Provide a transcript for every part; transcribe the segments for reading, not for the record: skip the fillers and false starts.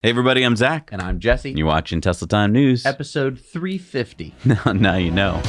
Hey everybody, I'm Zach. And I'm Jesse. You're watching Tesla Time News. Episode 350. Now you know.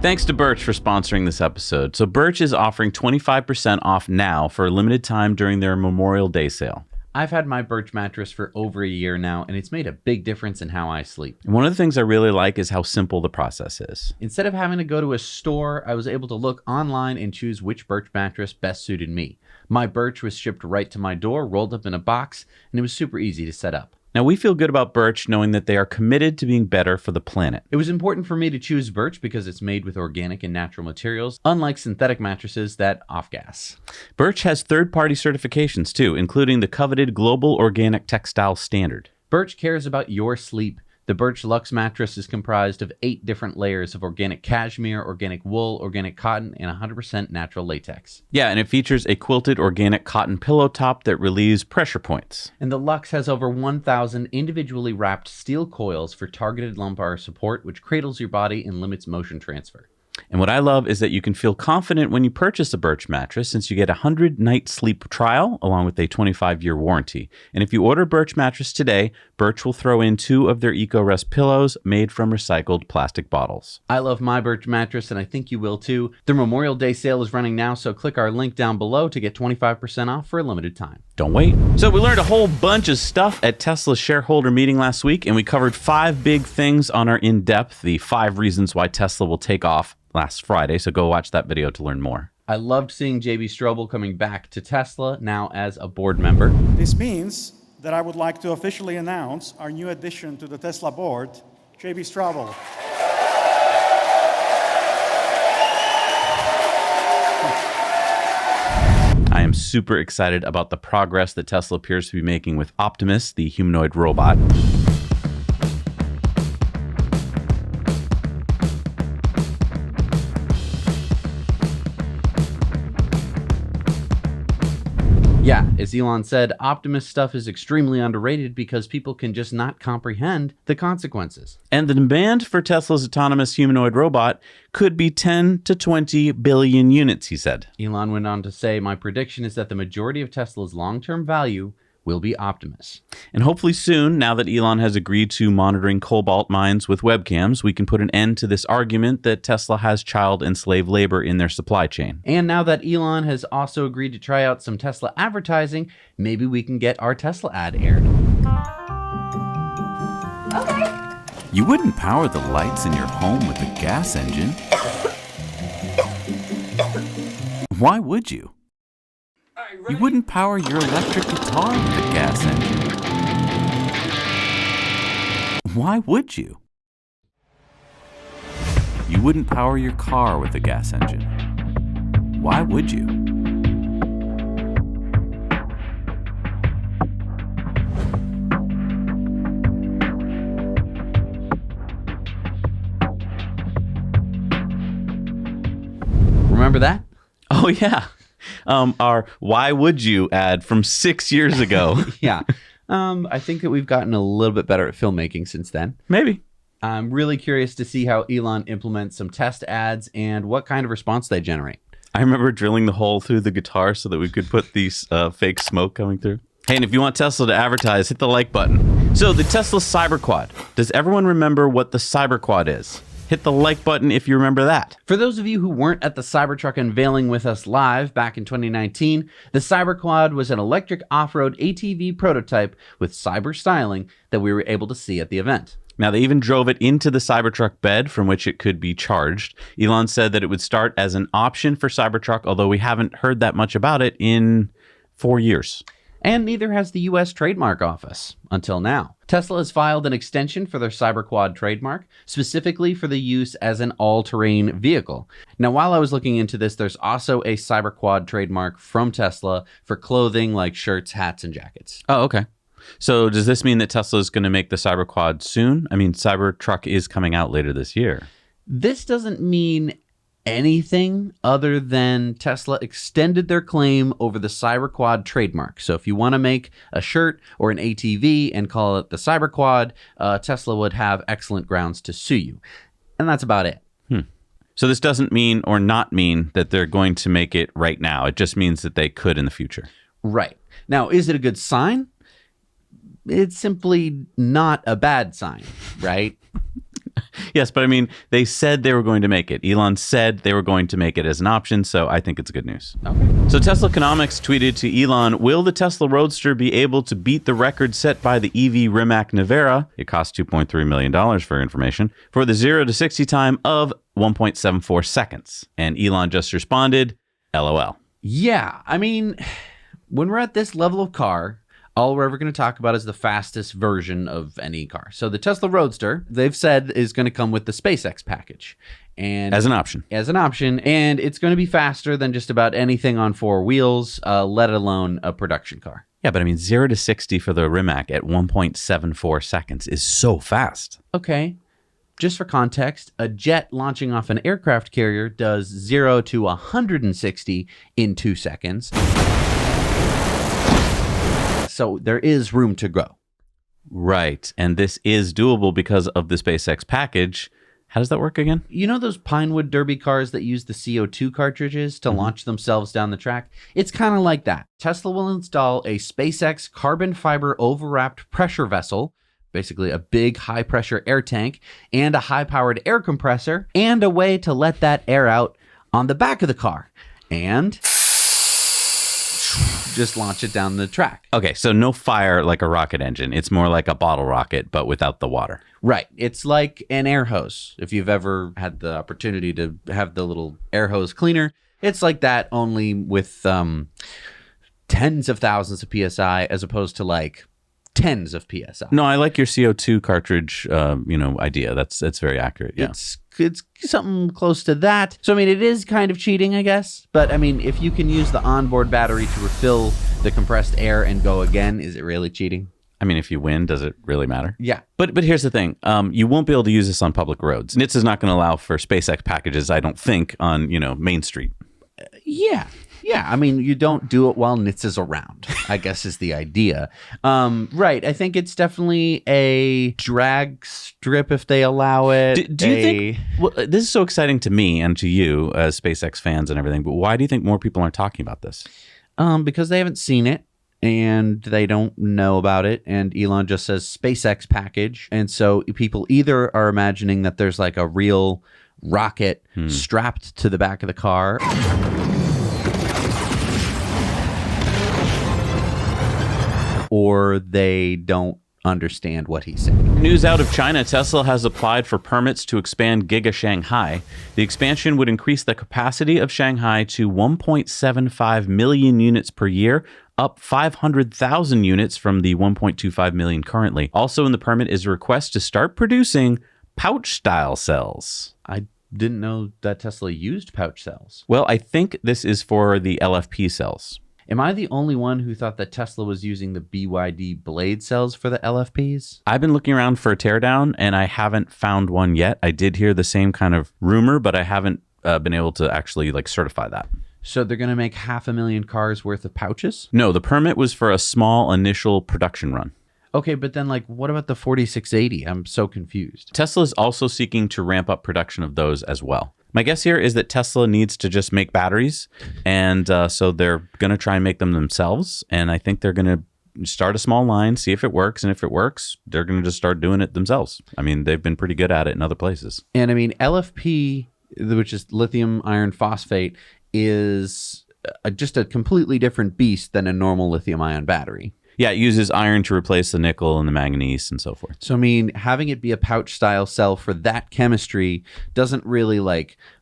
Thanks to Birch for sponsoring this episode. So Birch is offering 25% off now for a limited time during their Memorial Day sale. I've had my Birch mattress for over a year now, and it's made a big difference in how I sleep. And one of the things I really like is how simple the process is. Instead of having to go to a store, I was able to look online and choose which Birch mattress best suited me. My Birch was shipped right to my door, rolled up in a box, and it was super easy to set up. Now, we feel good about Birch knowing that they are committed to being better for the planet. It was important for me to choose Birch because it's made with organic and natural materials, unlike synthetic mattresses that off-gas. Birch has third-party certifications too, including the coveted Global Organic Textile Standard. Birch cares about your sleep. The Birch Luxe mattress is comprised of 8 different layers of organic cashmere, organic wool, organic cotton, and 100% natural latex. Yeah, and it features a quilted organic cotton pillow top that relieves pressure points. And the Luxe has over 1,000 individually wrapped steel coils for targeted lumbar support, which cradles your body and limits motion transfer. And what I love is that you can feel confident when you purchase a Birch mattress since you get a 100-night sleep trial along with a 25-year warranty. And if you order a Birch mattress today, Birch will throw in 2 of their EcoRest pillows made from recycled plastic bottles. I love my Birch mattress, and I think you will too. Their Memorial Day sale is running now, so click our link down below to get 25% off for a limited time. Don't wait. So we learned a whole bunch of stuff at Tesla's shareholder meeting last week, and we covered 5 big things on our in-depth, the 5 reasons why Tesla will take off last Friday, so go watch that video to learn more. I loved seeing JB Strobel coming back to Tesla, now as a board member. This means that I would like to officially announce our new addition to the Tesla board, JB Strobel. I am super excited about the progress that Tesla appears to be making with Optimus, the humanoid robot. Yeah, as Elon said, Optimus stuff is extremely underrated because people can just not comprehend the consequences. And the demand for Tesla's autonomous humanoid robot could be 10 to 20 billion units, he said. Elon went on to say, "My prediction is that the majority of Tesla's long-term value will be Optimus." And hopefully soon, now that Elon has agreed to monitoring cobalt mines with webcams, we can put an end to this argument that Tesla has child and slave labor in their supply chain. And now that Elon has also agreed to try out some Tesla advertising, maybe we can get our Tesla ad aired. Okay. You wouldn't power the lights in your home with a gas engine. Why would you? You wouldn't power your electric guitar with a gas engine. Why would you? You wouldn't power your car with a gas engine. Why would you? Remember that? Oh, yeah. Our Why Would You ad from 6 years ago. Yeah. I think that we've gotten a little bit better at filmmaking since then. Maybe. I'm really curious to see how Elon implements some test ads and what kind of response they generate. I remember drilling the hole through the guitar so that we could put these fake smoke coming through. Hey, and if you want Tesla to advertise, hit the like button. So the Tesla Cyberquad. Does everyone remember what the Cyberquad is? Hit the like button if you remember that. For those of you who weren't at the Cybertruck unveiling with us live back in 2019, the Cyberquad was an electric off-road ATV prototype with cyber styling that we were able to see at the event. Now, they even drove it into the Cybertruck bed from which it could be charged. Elon said that it would start as an option for Cybertruck, although we haven't heard that much about it in 4 years. And neither has the U.S. Trademark Office, until now. Tesla has filed an extension for their Cyberquad trademark, specifically for the use as an all-terrain vehicle. Now, while I was looking into this, there's also a Cyberquad trademark from Tesla for clothing like shirts, hats, and jackets. Oh, okay. So does this mean that Tesla is going to make the Cyberquad soon? I mean, Cybertruck is coming out later this year. This doesn't mean anything other than Tesla extended their claim over the Cyberquad trademark. So if you want to make a shirt or an ATV and call it the Cyberquad, Tesla would have excellent grounds to sue you. And that's about it. So this doesn't mean or not mean that they're going to make it right now. It just means that they could in the future. Right. Now, is it a good sign? It's simply not a bad sign, right? Yes, but I mean, they said they were going to make it. Elon said they were going to make it as an option, so I think it's good news. Okay. So Tesla Economics tweeted to Elon, will the Tesla Roadster be able to beat the record set by the EV Rimac Nevara? It costs $2.3 million for information, for the 0 to 60 time of 1.74 seconds. And Elon just responded, LOL. Yeah, I mean, when we're at this level of car, all we're ever going to talk about is the fastest version of any car. So the Tesla Roadster, they've said, is going to come with the SpaceX package. And As an option. And it's going to be faster than just about anything on four wheels, let alone a production car. Yeah, but I mean, 0 to 60 for the Rimac at 1.74 seconds is so fast. Okay. Just for context, a jet launching off an aircraft carrier does 0 to 160 in 2 seconds. So there is room to grow. Right. And this is doable because of the SpaceX package. How does that work again? You know those Pinewood Derby cars that use the CO2 cartridges to launch themselves down the track? It's kind of like that. Tesla will install a SpaceX carbon fiber overwrapped pressure vessel, basically a big high-pressure air tank, and a high-powered air compressor, and a way to let that air out on the back of the car. And just launch it down the track. Okay, so no fire like a rocket engine. It's more like a bottle rocket, but without the water. Right. It's like an air hose. If you've ever had the opportunity to have the little air hose cleaner, it's like that, only with tens of thousands of PSI as opposed to like tens of PSI. No, I like your CO2 cartridge, idea. That's very accurate. Yeah. It's something close to that. So, I mean, it is kind of cheating, I guess. But, I mean, if you can use the onboard battery to refill the compressed air and go again, is it really cheating? I mean, if you win, does it really matter? Yeah. But here's the thing. You won't be able to use this on public roads. NHTSA is not going to allow for SpaceX packages, I don't think, on, Main Street. Yeah. Yeah, I mean, you don't do it while NHTSA's around, I guess is the idea. Right, I think it's definitely a drag strip if they allow it. Do you think, well, this is so exciting to me and to you as SpaceX fans and everything, but why do you think more people aren't talking about this? Because they haven't seen it and they don't know about it, and Elon just says SpaceX package, and so people either are imagining that there's like a real rocket strapped to the back of the car, or they don't understand what he's saying. News out of China, Tesla has applied for permits to expand Giga Shanghai. The expansion would increase the capacity of Shanghai to 1.75 million units per year, up 500,000 units from the 1.25 million currently. Also in the permit is a request to start producing pouch-style cells. I didn't know that Tesla used pouch cells. Well, I think this is for the LFP cells. Am I the only one who thought that Tesla was using the BYD blade cells for the LFPs? I've been looking around for a teardown, and I haven't found one yet. I did hear the same kind of rumor, but I haven't been able to actually certify that. So they're going to make 500,000 cars worth of pouches? No, the permit was for a small initial production run. Okay, but then what about the 4680? I'm so confused. Tesla is also seeking to ramp up production of those as well. My guess here is that Tesla needs to just make batteries, and so they're going to try and make them themselves, and I think they're going to start a small line, see if it works, and if it works, they're going to just start doing it themselves. I mean, they've been pretty good at it in other places. And I mean, LFP, which is lithium iron phosphate, is just a completely different beast than a normal lithium ion battery. Yeah, it uses iron to replace the nickel and the manganese and so forth. So, I mean, having it be a pouch style cell for that chemistry doesn't really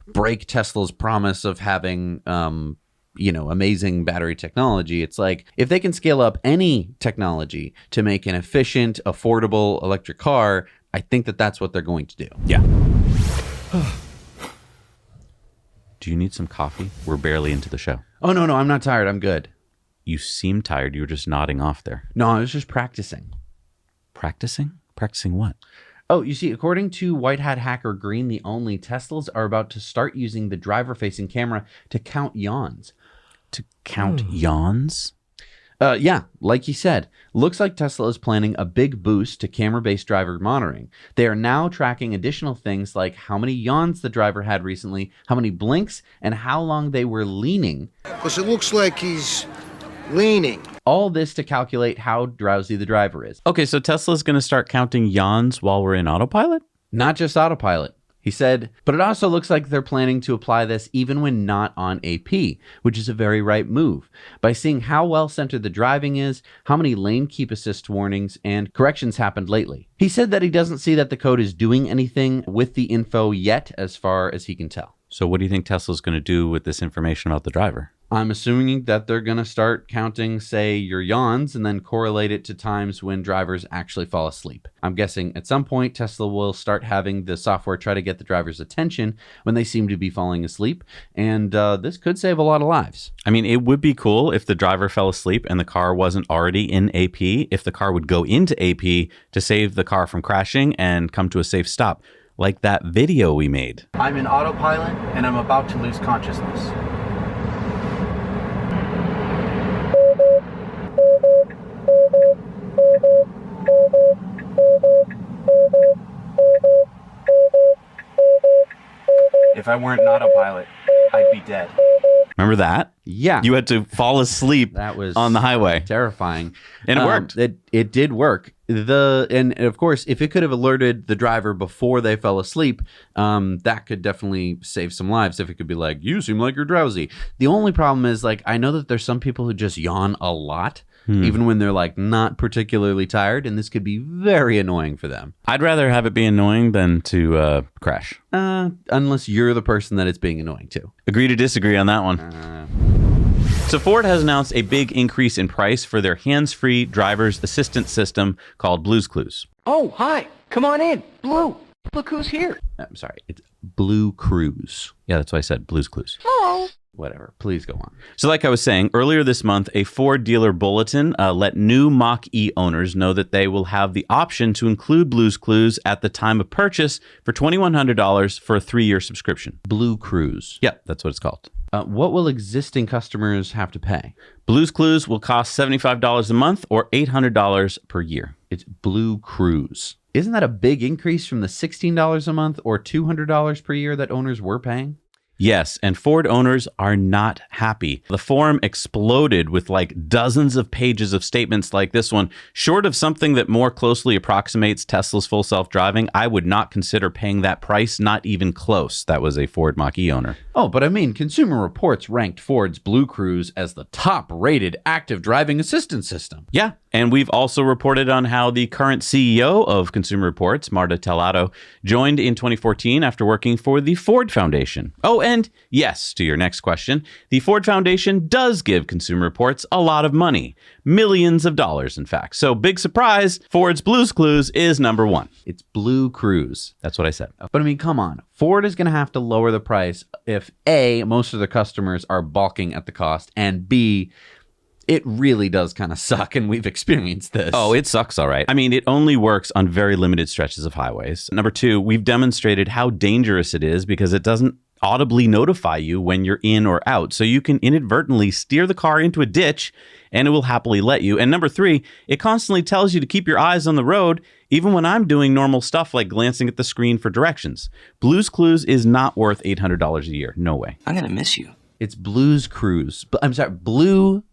break Tesla's promise of having, amazing battery technology. It's like, if they can scale up any technology to make an efficient, affordable electric car, I think that that's what they're going to do. Yeah. Do you need some coffee? We're barely into the show. Oh, no, I'm not tired. I'm good. You seem tired. You were just nodding off there. No, I was just practicing. Practicing? Practicing what? Oh, you see, according to White Hat Hacker Green, the only Teslas are about to start using the driver-facing camera to count yawns. To count yawns? Yeah, like he said, looks like Tesla is planning a big boost to camera-based driver monitoring. They are now tracking additional things like how many yawns the driver had recently, how many blinks, and how long they were leaning. Because it looks like he's leaning. All this to calculate how drowsy the driver is. Okay, so Tesla's going to start counting yawns while we're in autopilot? Not just autopilot. He said, but it also looks like they're planning to apply this even when not on AP, which is a very right move. By seeing how well centered the driving is, how many lane keep assist warnings and corrections happened lately. He said that he doesn't see that the code is doing anything with the info yet as far as he can tell. So what do you think Tesla's going to do with this information about the driver? I'm assuming that they're going to start counting, say, your yawns and then correlate it to times when drivers actually fall asleep. I'm guessing at some point Tesla will start having the software try to get the driver's attention when they seem to be falling asleep, and this could save a lot of lives. I mean, it would be cool if the driver fell asleep and the car wasn't already in AP, if the car would go into AP to save the car from crashing and come to a safe stop, like that video we made. I'm in autopilot and I'm about to lose consciousness. If I weren't an autopilot, I'd be dead. Remember that? Yeah. You had to fall asleep That was on the highway. Terrifying. And it worked. It did work. And of course, if it could have alerted the driver before they fell asleep, that could definitely save some lives. If it could be like, you seem like you're drowsy. The only problem is, like, I know that there's some people who just yawn a lot, even when they're like not particularly tired, and this could be very annoying for them. I'd rather have it be annoying than to crash. Unless you're the person that it's being annoying to. Agree to disagree on that one. So Ford has announced a big increase in price for their hands-free driver's assistance system called BlueCruise. Oh, hi. Come on in. Blue. Look who's here. I'm sorry. It's BlueCruise. Yeah, that's what I said, BlueCruise. Hello. Whatever. Please go on. So like I was saying, earlier this month, a Ford dealer bulletin let new Mach-E owners know that they will have the option to include BlueCruise at the time of purchase for $2,100 for a 3-year subscription. BlueCruise. Yeah, that's what it's called. What will existing customers have to pay? BlueCruise will cost $75 a month or $800 per year. It's BlueCruise. Isn't that a big increase from the $16 a month or $200 per year that owners were paying? Yes, and Ford owners are not happy. The forum exploded with like dozens of pages of statements like this one. Short of something that more closely approximates Tesla's full self-driving, I would not consider paying that price, not even close. That was a Ford Mach-E owner. Oh, but I mean, Consumer Reports ranked Ford's BlueCruise as the top-rated active driving assistance system. Yeah, and we've also reported on how the current CEO of Consumer Reports, Marta Talaria, joined in 2014 after working for the Ford Foundation. Oh, and yes, to your next question, the Ford Foundation does give Consumer Reports a lot of money. Millions of dollars, in fact. So big surprise, Ford's BlueCruise is number one. It's BlueCruise. That's what I said. But I mean, come on. Ford is going to have to lower the price if A, most of their customers are balking at the cost, and B, it really does kind of suck, and we've experienced this. Oh, it sucks, all right. I mean, it only works on very limited stretches of highways. Number two, we've demonstrated how dangerous it is because it doesn't audibly notify you when you're in or out. So you can inadvertently steer the car into a ditch and it will happily let you. And number three, it constantly tells you to keep your eyes on the road, even when I'm doing normal stuff like glancing at the screen for directions. BlueCruise is not worth $800 a year. No way. I'm going to miss you. It's BlueCruise. I'm sorry, BlueCruise.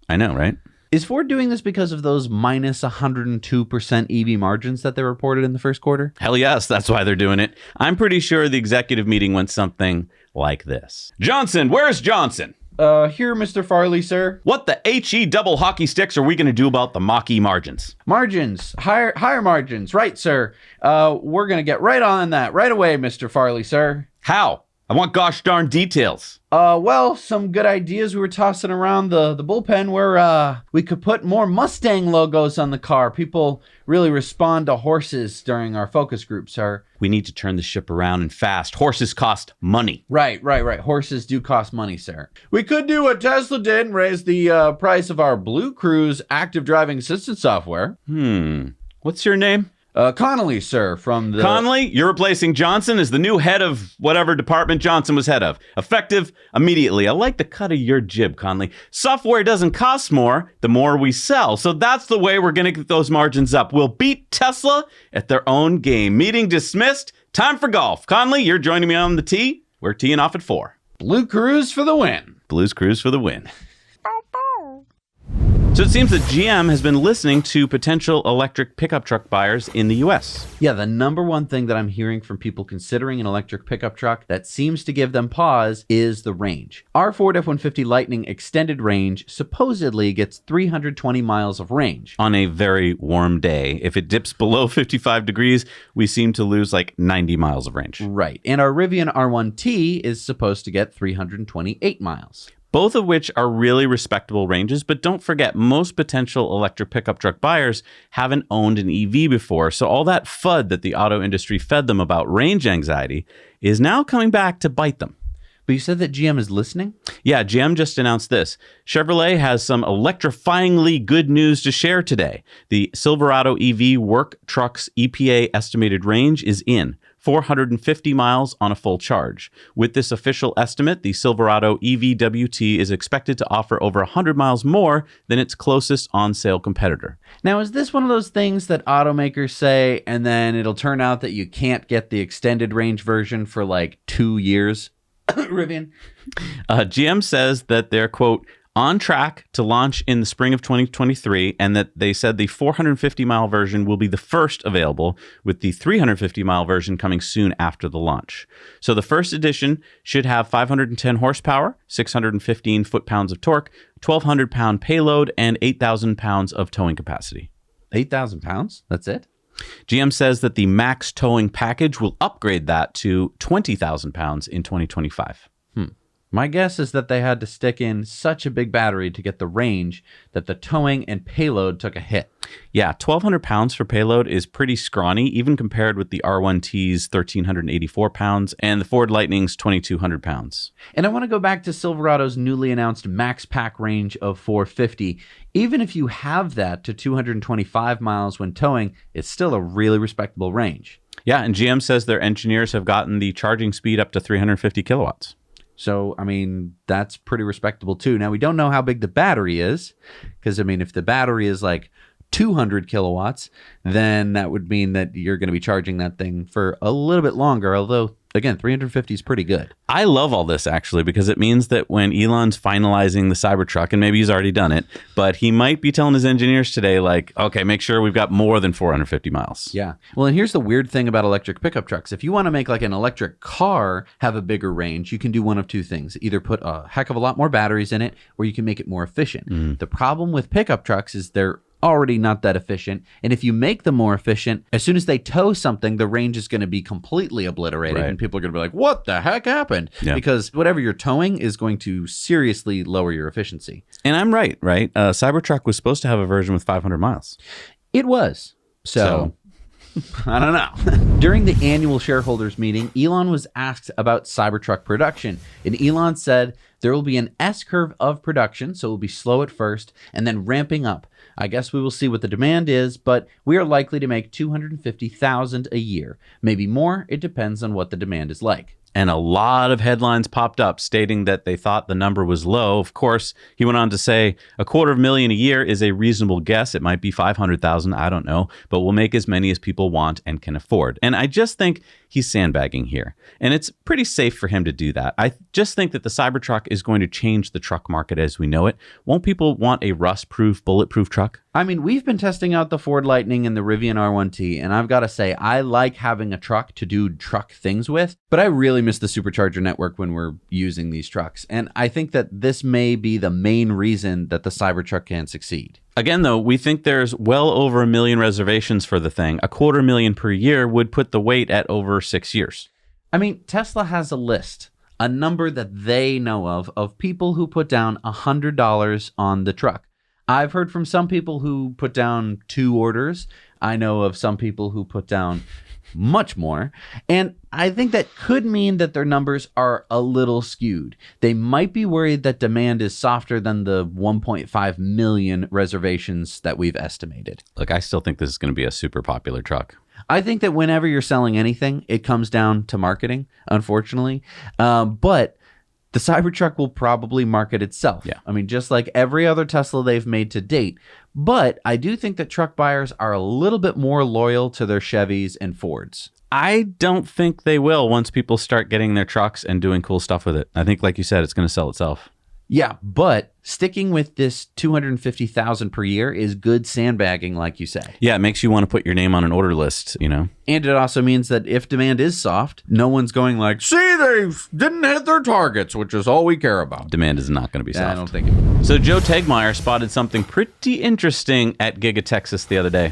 I know, right? Is Ford doing this because of those minus 102% EV margins that they reported in the first quarter? Hell yes, that's why they're doing it. I'm pretty sure the executive meeting went something like this. Johnson, where's Johnson? Here, Mr. Farley, sir. What the HE double hockey sticks are we going to do about the Mach-E margins? Margins. Higher margins. Right, sir. We're going to get right on that right away, Mr. Farley, sir. How? I want gosh darn details. Well, some good ideas we were tossing around the bullpen where we could put more Mustang logos on the car. People really respond to horses during our focus group, sir. We need to turn the ship around and fast. Horses cost money. Right. Horses do cost money, sir. We could do what Tesla did and raise the price of our BlueCruise active driving assistance software. What's your name? Connolly, sir, from the... Conley, you're replacing Johnson as the new head of whatever department Johnson was head of. Effective immediately. I like the cut of your jib, Conley. Software doesn't cost more the more we sell. So that's the way we're going to get those margins up. We'll beat Tesla at their own game. Meeting dismissed. Time for golf. Conley, you're joining me on the tee. We're teeing off at 4. BlueCruise for the win. Blues Cruise for the win. So it seems that GM has been listening to potential electric pickup truck buyers in the U.S. Yeah, the number one thing that I'm hearing from people considering an electric pickup truck that seems to give them pause is the range. Our Ford F-150 Lightning extended range supposedly gets 320 miles of range. On a very warm day. If it dips below 55 degrees, we seem to lose like 90 miles of range. Right. And our Rivian R1T is supposed to get 328 miles. Both of which are really respectable ranges, but don't forget, most potential electric pickup truck buyers haven't owned an EV before, so all that FUD that the auto industry fed them about range anxiety is now coming back to bite them. But you said that GM is listening? Yeah, GM just announced this. Chevrolet has some electrifyingly good news to share today. The Silverado EV Work Trucks EPA estimated range is in 450 miles on a full charge. With this official estimate, the Silverado EVWT is expected to offer over 100 miles more than its closest on-sale competitor. Now, is this one of those things that automakers say, and then it'll turn out that you can't get the extended range version for like 2 years? Rivian? GM says that they're, quote, on track to launch in the spring of 2023, and that they said the 450-mile version will be the first available, with the 350-mile version coming soon after the launch. So the first edition should have 510 horsepower, 615 foot-pounds of torque, 1,200-pound payload, and 8,000 pounds of towing capacity. 8,000 pounds? That's it? GM says that the max towing package will upgrade that to 20,000 pounds in 2025. My guess is that they had to stick in such a big battery to get the range that the towing and payload took a hit. Yeah, 1,200 pounds for payload is pretty scrawny, even compared with the R1T's 1,384 pounds and the Ford Lightning's 2,200 pounds. And I want to go back to Silverado's newly announced max pack range of 450. Even if you have that to 225 miles when towing, it's still a really respectable range. Yeah, and GM says their engineers have gotten the charging speed up to 350 kilowatts. So, I mean, that's pretty respectable too. Now, we don't know how big the battery is, because, I mean, if the battery is like 200 kilowatts, then that would mean that you're going to be charging that thing for a little bit longer, although, again, 350 is pretty good. I love all this, actually, because it means that when Elon's finalizing the Cybertruck, and maybe he's already done it, but he might be telling his engineers today, like, okay, make sure we've got more than 450 miles. Yeah. Well, and here's the weird thing about electric pickup trucks. If you want to make like an electric car have a bigger range, you can do one of two things. Either put a heck of a lot more batteries in it, or you can make it more efficient. The problem with pickup trucks is they're already not that efficient, and if you make them more efficient, as soon as they tow something, the range is going to be completely obliterated, and people are going to be like, what the heck happened? Yeah. Because whatever you're towing is going to seriously lower your efficiency. And I'm right? Cybertruck was supposed to have a version with 500 miles. It was. So I don't know. During the annual shareholders meeting, Elon was asked about Cybertruck production, and Elon said there will be an S-curve of production, so it will be slow at first and then ramping up. I guess we will see what the demand is, but we are likely to make 250,000 a year. Maybe more, it depends on what the demand is like. And a lot of headlines popped up stating that they thought the number was low. Of course, he went on to say 250,000 a year is a reasonable guess. It might be 500,000, I don't know, but we'll make as many as people want and can afford. And I just think he's sandbagging here. And it's pretty safe for him to do that. I just think that the Cybertruck is going to change the truck market as we know it. Won't people want a rust-proof, bulletproof truck? I mean, we've been testing out the Ford Lightning and the Rivian R1T, and I've got to say, I like having a truck to do truck things with, but I really miss the Supercharger network when we're using these trucks. And I think that this may be the main reason that the Cybertruck can succeed. Again, though, we think there's well over 1 million reservations for the thing. 250,000 per year would put the wait at over 6 years. I mean, Tesla has a list, a number that they know of people who put down $100 on the truck. I've heard from some people who put down 2 orders. I know of some people who put down much more. And I think that could mean that their numbers are a little skewed. They might be worried that demand is softer than the 1.5 million reservations that we've estimated. Look, I still think this is going to be a super popular truck. I think that whenever you're selling anything, it comes down to marketing, unfortunately. But the Cybertruck will probably market itself. Yeah. I mean, just like every other Tesla they've made to date. But I do think that truck buyers are a little bit more loyal to their Chevys and Fords. I don't think they will once people start getting their trucks and doing cool stuff with it. I think, like you said, it's going to sell itself. Yeah, but sticking with this 250,000 per year is good sandbagging, like you say. Yeah, it makes you want to put your name on an order list, you know? And it also means that if demand is soft, no one's going like, see, they didn't hit their targets, which is all we care about. Demand is not going to be soft. I don't think it. So Joe Tegmeyer spotted something pretty interesting at Giga Texas the other day.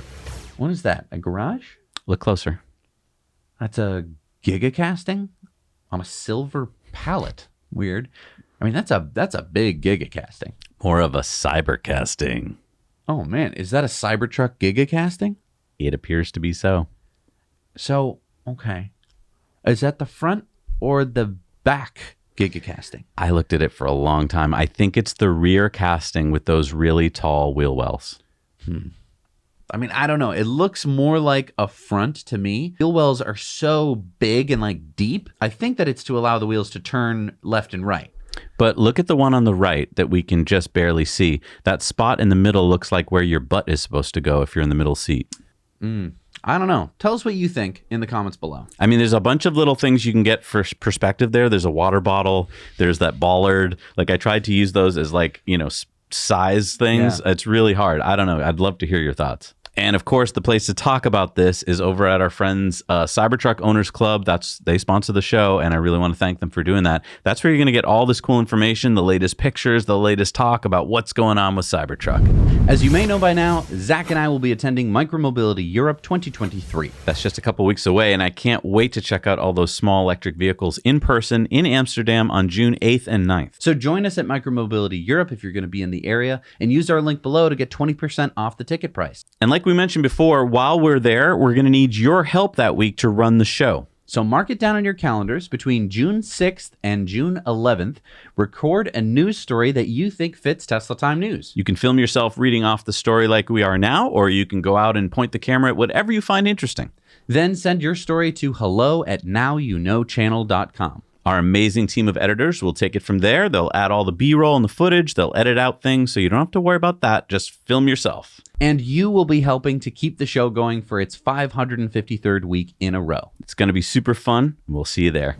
What is that? A garage? Look closer. That's a Giga casting on a silver pallet. Weird. I mean, that's a big Giga casting. More of a cyber casting. Oh man, is that a Cybertruck Giga casting? It appears to be so. So, okay. Is that the front or the back Giga casting? I looked at it for a long time. I think it's the rear casting with those really tall wheel wells. I mean, I don't know. It looks more like a front to me. Wheel wells are so big and like deep. I think that it's to allow the wheels to turn left and right. But look at the one on the right that we can just barely see. That spot in the middle looks like where your butt is supposed to go if you're in the middle seat. I don't know. Tell us what you think in the comments below. I mean, there's a bunch of little things you can get for perspective there. There's a water bottle. There's that bollard. Like I tried to use those as like, you know, size things. Yeah. It's really hard. I don't know. I'd love to hear your thoughts. And of course, the place to talk about this is over at our friends Cybertruck Owners Club. They sponsor the show, and I really want to thank them for doing that. That's where you're going to get all this cool information, the latest pictures, the latest talk about what's going on with Cybertruck. As you may know by now, Zach and I will be attending Micromobility Europe 2023. That's just a couple weeks away, and I can't wait to check out all those small electric vehicles in person in Amsterdam on June 8th and 9th. So join us at Micromobility Europe if you're going to be in the area, and use our link below to get 20% off the ticket price. And like we mentioned before, while we're there, we're going to need your help that week to run the show. So mark it down on your calendars. Between June 6th and June 11th, record a news story that you think fits Tesla Time News. You can film yourself reading off the story like we are now, or you can go out and point the camera at whatever you find interesting. Then send your story to hello@nowyouknowchannel.com. Our amazing team of editors will take it from there. They'll add all the B-roll and the footage. They'll edit out things, so you don't have to worry about that. Just film yourself. And you will be helping to keep the show going for its 553rd week in a row. It's going to be super fun. We'll see you there.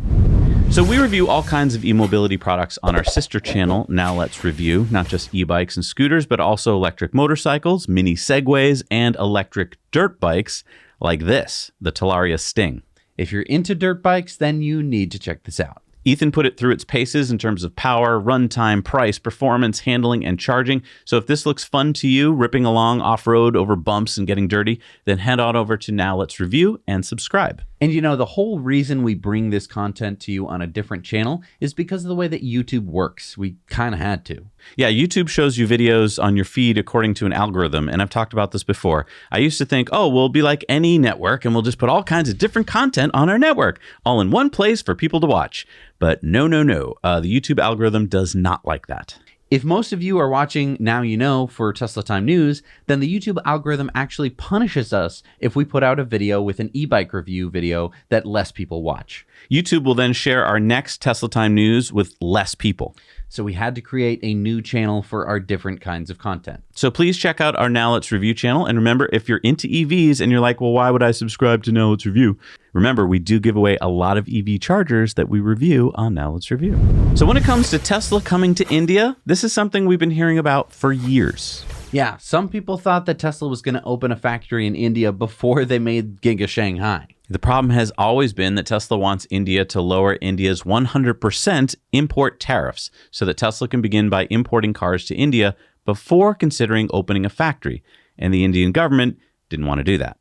So we review all kinds of e-mobility products on our sister channel, Now Let's Review, not just e-bikes and scooters, but also electric motorcycles, mini Segways, and electric dirt bikes like this, the Talaria Sting. If you're into dirt bikes, then you need to check this out. Ethan put it through its paces in terms of power, runtime, price, performance, handling, and charging. So if this looks fun to you, ripping along off-road over bumps and getting dirty, then head on over to Now Let's Review and subscribe. And you know, the whole reason we bring this content to you on a different channel is because of the way that YouTube works. We kind of had to. Yeah, YouTube shows you videos on your feed according to an algorithm, and I've talked about this before. I used to think, oh, we'll be like any network, and we'll just put all kinds of different content on our network, all in one place for people to watch. But no. The YouTube algorithm does not like that. If most of you are watching Now You Know for Tesla Time News, then the YouTube algorithm actually punishes us if we put out a video with an e-bike review video that less people watch. YouTube will then share our next Tesla Time News with less people. So we had to create a new channel for our different kinds of content. So please check out our Now Let's Review channel. And remember, if you're into EVs and you're like, well, why would I subscribe to Now Let's Review? Remember, we do give away a lot of EV chargers that we review on Now Let's Review. So when it comes to Tesla coming to India, this is something we've been hearing about for years. Yeah, some people thought that Tesla was going to open a factory in India before they made Giga Shanghai. The problem has always been that Tesla wants India to lower India's 100% import tariffs so that Tesla can begin by importing cars to India before considering opening a factory. And the Indian government didn't want to do that.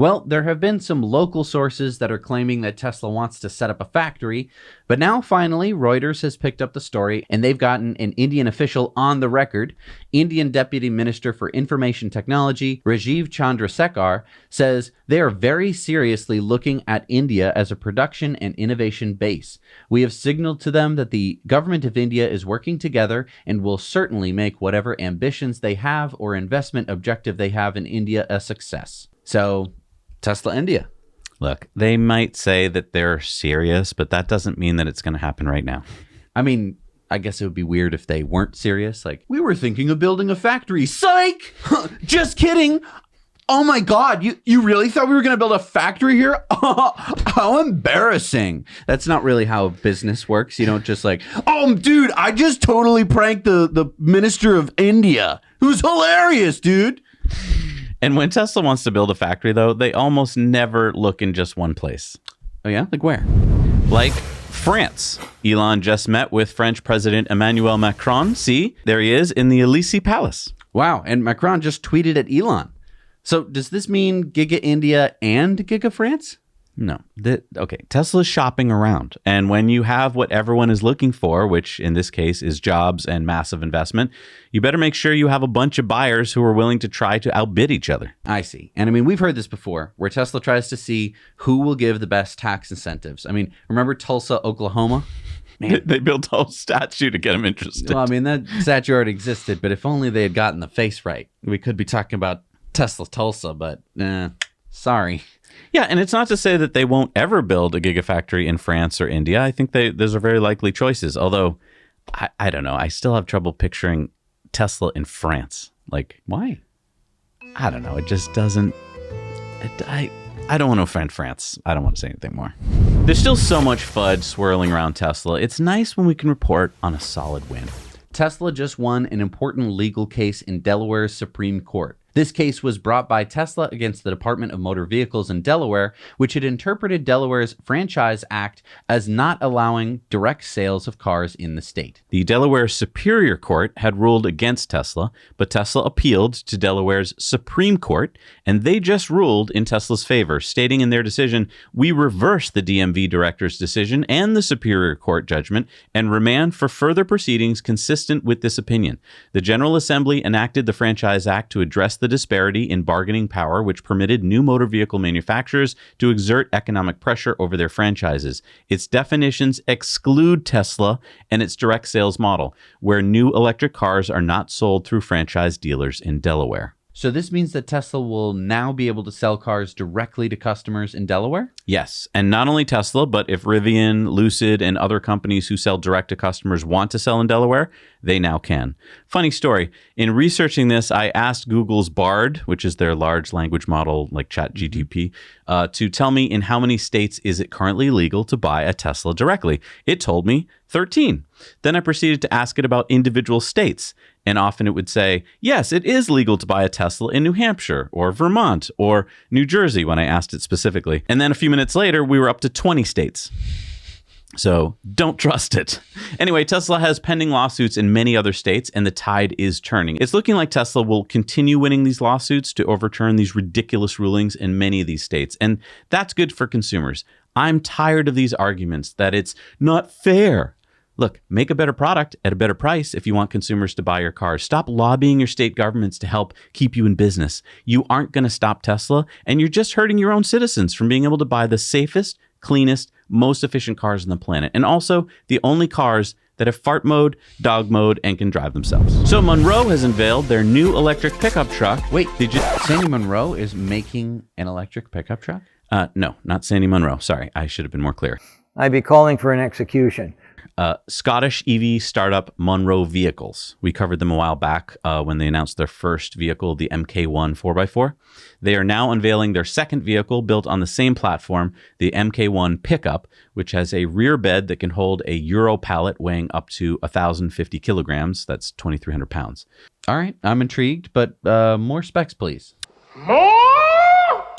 Well, there have been some local sources that are claiming that Tesla wants to set up a factory, but now finally Reuters has picked up the story and they've gotten an Indian official on the record. Indian Deputy Minister for Information Technology, Rajiv Chandrasekhar, says they are very seriously looking at India as a production and innovation base. We have signaled to them that the government of India is working together and will certainly make whatever ambitions they have or investment objective they have in India a success. So, Tesla India. Look, they might say that they're serious, but that doesn't mean that it's going to happen right now. I mean, I guess it would be weird if they weren't serious. Like, we were thinking of building a factory. Psych! Just kidding. Oh my God, you really thought we were going to build a factory here? How embarrassing. That's not really how business works. You don't just like, oh, dude, I just totally pranked the Minister of India. It was hilarious, dude. And when Tesla wants to build a factory, though, they almost never look in just one place. Oh, yeah? Like where? Like France. Elon just met with French President Emmanuel Macron. See, there he is in the Elysee Palace. Wow, and Macron just tweeted at Elon. So does this mean Giga India and Giga France? No. Okay, Tesla's shopping around. And when you have what everyone is looking for, which in this case is jobs and massive investment, you better make sure you have a bunch of buyers who are willing to try to outbid each other. I see. And I mean, we've heard this before, where Tesla tries to see who will give the best tax incentives. I mean, remember Tulsa, Oklahoma? They built a whole statue to get them interested. Well, I mean, that statue already existed, but if only they had gotten the face right. We could be talking about Tesla Tulsa, but sorry. Yeah, and it's not to say that they won't ever build a gigafactory in France or India. I think those are very likely choices. Although, I don't know. I still have trouble picturing Tesla in France. Like, why? I don't know. It just doesn't... I don't want to offend France. I don't want to say anything more. There's still so much FUD swirling around Tesla. It's nice when we can report on a solid win. Tesla just won an important legal case in Delaware's Supreme Court. This case was brought by Tesla against the Department of Motor Vehicles in Delaware, which had interpreted Delaware's Franchise Act as not allowing direct sales of cars in the state. The Delaware Superior Court had ruled against Tesla, but Tesla appealed to Delaware's Supreme Court, and they just ruled in Tesla's favor, stating in their decision, "We reverse the DMV director's decision and the Superior Court judgment and remand for further proceedings consistent with this opinion. The General Assembly enacted the Franchise Act to address the disparity in bargaining power which permitted new motor vehicle manufacturers to exert economic pressure over their franchises. Its definitions exclude Tesla and its direct sales model, where new electric cars are not sold through franchise dealers in Delaware." So this means that Tesla will now be able to sell cars directly to customers in Delaware? Yes, and not only Tesla, but if Rivian, Lucid, and other companies who sell direct to customers want to sell in Delaware, they now can. Funny story, in researching this, I asked Google's Bard, which is their large language model like ChatGPT, to tell me in how many states is it currently legal to buy a Tesla directly. It told me 13. Then I proceeded to ask it about individual states. And often it would say, yes, it is legal to buy a Tesla in New Hampshire or Vermont or New Jersey when I asked it specifically. And then a few minutes later, we were up to 20 states. So don't trust it. Anyway, Tesla has pending lawsuits in many other states, and the tide is turning. It's looking like Tesla will continue winning these lawsuits to overturn these ridiculous rulings in many of these states. And that's good for consumers. I'm tired of these arguments that it's not fair. Look, make a better product at a better price if you want consumers to buy your cars. Stop lobbying your state governments to help keep you in business. You aren't going to stop Tesla, and you're just hurting your own citizens from being able to buy the safest, cleanest, most efficient cars on the planet. And also the only cars that have fart mode, dog mode, and can drive themselves. So Munro has unveiled their new electric pickup truck. Wait, Sandy Munro is making an electric pickup truck? No, not Sandy Munro. Sorry, I should have been more clear. I'd be calling for an execution. Scottish EV startup Munro Vehicles. We covered them a while back when they announced their first vehicle, the MK1 4x4. They are now unveiling their second vehicle built on the same platform, the MK1 Pickup, which has a rear bed that can hold a Euro pallet weighing up to 1,050 kilograms. That's 2,300 pounds. All right, I'm intrigued, but more specs, please.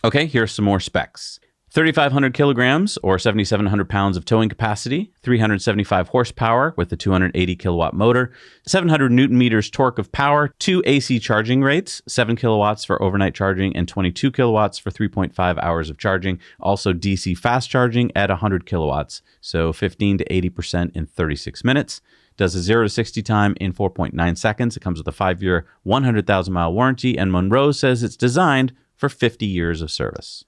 Okay, here's some more specs. 3,500 kilograms or 7,700 pounds of towing capacity, 375 horsepower with a 280 kilowatt motor, 700 newton meters torque of power, 2 AC charging rates, 7 kilowatts for overnight charging and 22 kilowatts for 3.5 hours of charging. Also DC fast charging at 100 kilowatts, so 15 to 80% in 36 minutes. Does a 0 to 60 time in 4.9 seconds. It comes with a 5-year, 100,000-mile warranty, and Munro says it's designed for 50 years of service.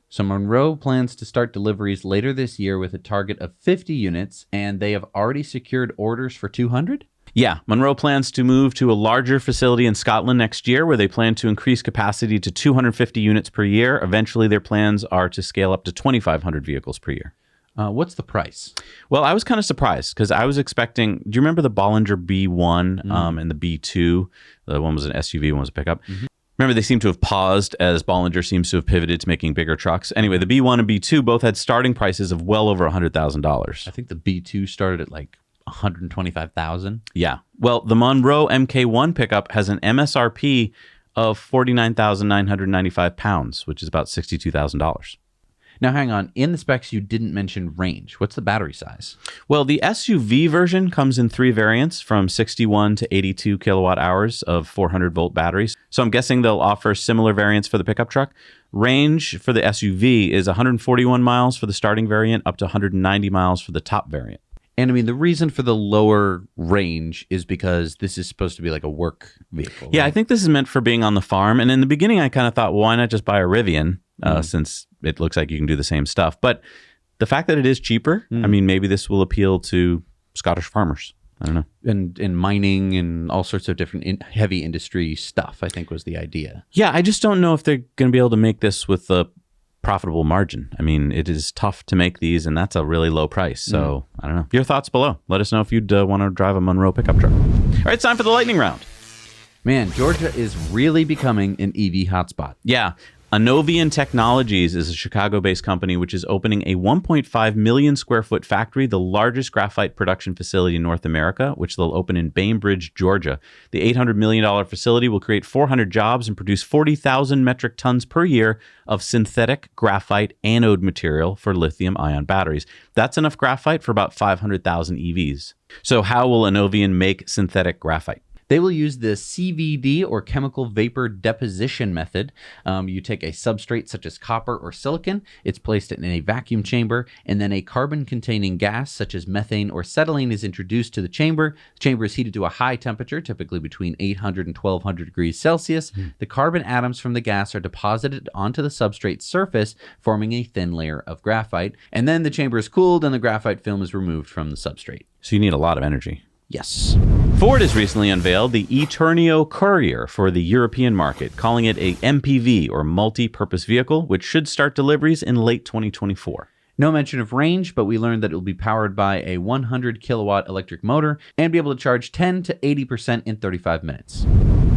So Munro plans to start deliveries later this year with a target of 50 units, and they have already secured orders for 200? Yeah, Munro plans to move to a larger facility in Scotland next year where they plan to increase capacity to 250 units per year. Eventually, their plans are to scale up to 2,500 vehicles per year. What's the price? Well, I was kind of surprised because I was expecting, do you remember the Bollinger B1 and the B2? The one was an SUV, one was a pickup. Remember, they seem to have paused as Bollinger seems to have pivoted to making bigger trucks. Anyway, the B1 and B2 both had starting prices of well over $100,000. I think the B2 started at like $125,000. Yeah. Well, the Munro MK1 pickup has an MSRP of 49,995 pounds, which is about $62,000. Now, hang on. In the specs, you didn't mention range. What's the battery size? Well, the SUV version comes in 3 variants from 61 to 82 kilowatt hours of 400-volt batteries. So I'm guessing they'll offer similar variants for the pickup truck. Range for the SUV is 141 miles for the starting variant, up to 190 miles for the top variant. And I mean, the reason for the lower range is because this is supposed to be like a work vehicle. Yeah, right? I think this is meant for being on the farm. And in the beginning, I kind of thought, well, why not just buy a Rivian since it looks like you can do the same stuff. But the fact that it is cheaper, I mean, maybe this will appeal to Scottish farmers. I don't know. And mining and all sorts of different heavy industry stuff, I think was the idea. Yeah, I just don't know if they're going to be able to make this with a profitable margin. I mean, it is tough to make these, and that's a really low price. So I don't know. Your thoughts below. Let us know if you'd want to drive a Munro pickup truck. All right, it's time for the lightning round. Man, Georgia is really becoming an EV hotspot. Yeah. Anovian Technologies is a Chicago-based company which is opening a 1.5 million square foot factory, the largest graphite production facility in North America, which they'll open in Bainbridge, Georgia. The $800 million facility will create 400 jobs and produce 40,000 metric tons per year of synthetic graphite anode material for lithium-ion batteries. That's enough graphite for about 500,000 EVs. So how will Anovian make synthetic graphite? They will use the CVD or chemical vapor deposition method. You take a substrate such as copper or silicon, it's placed in a vacuum chamber, and then a carbon-containing gas such as methane or acetylene is introduced to the chamber. The chamber is heated to a high temperature, typically between 800 and 1200 degrees Celsius. The carbon atoms from the gas are deposited onto the substrate surface, forming a thin layer of graphite. And then the chamber is cooled and the graphite film is removed from the substrate. So you need a lot of energy. Yes. Ford has recently unveiled the eTernio Courier for the European market, calling it a MPV or multi-purpose vehicle, which should start deliveries in late 2024. No mention of range, but we learned that it will be powered by a 100 kilowatt electric motor and be able to charge 10 to 80% in 35 minutes.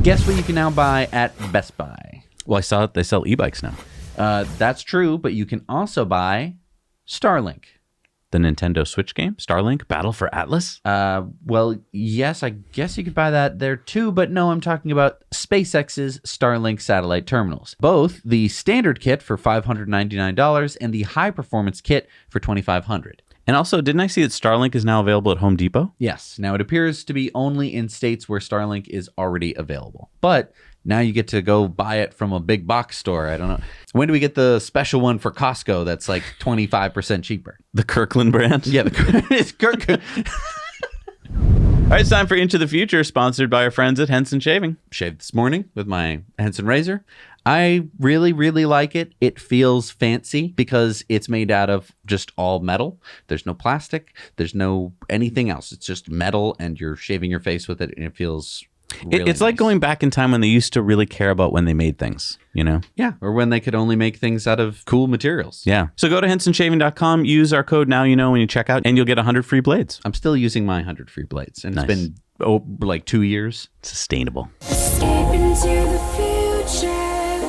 Guess what you can now buy at Best Buy? Well, I saw they sell e-bikes now. That's true, but you can also buy Starlink. The Nintendo Switch game, Starlink, Battle for Atlas? Well, yes, I guess you could buy that there too, but no, I'm talking about SpaceX's Starlink satellite terminals. Both the standard kit for $599 and the high performance kit for $2,500. And also, didn't I see that Starlink is now available at Home Depot? Yes. Now, it appears to be only in states where Starlink is already available. But now you get to go buy it from a big box store. I don't know. When do we get the special one for Costco that's like 25% cheaper? The Kirkland brand? Yeah, it's Kirkland. All right, it's time for Into the Future, sponsored by our friends at Henson Shaving. Shaved this morning with my Henson razor. I really, really like it. It feels fancy because it's made out of just all metal. There's no plastic. There's no anything else. It's just metal and you're shaving your face with it and it feels really It's like nice. going back in time when they used to really care about when they made things, you know? Yeah, or when they could only make things out of cool materials. Yeah. So go to hensonshaving.com, use our code now, you know, when you check out, and you'll get 100 free blades. I'm still using my 100 free blades, and Nice. it's been like 2 years. Sustainable. Escape into the future.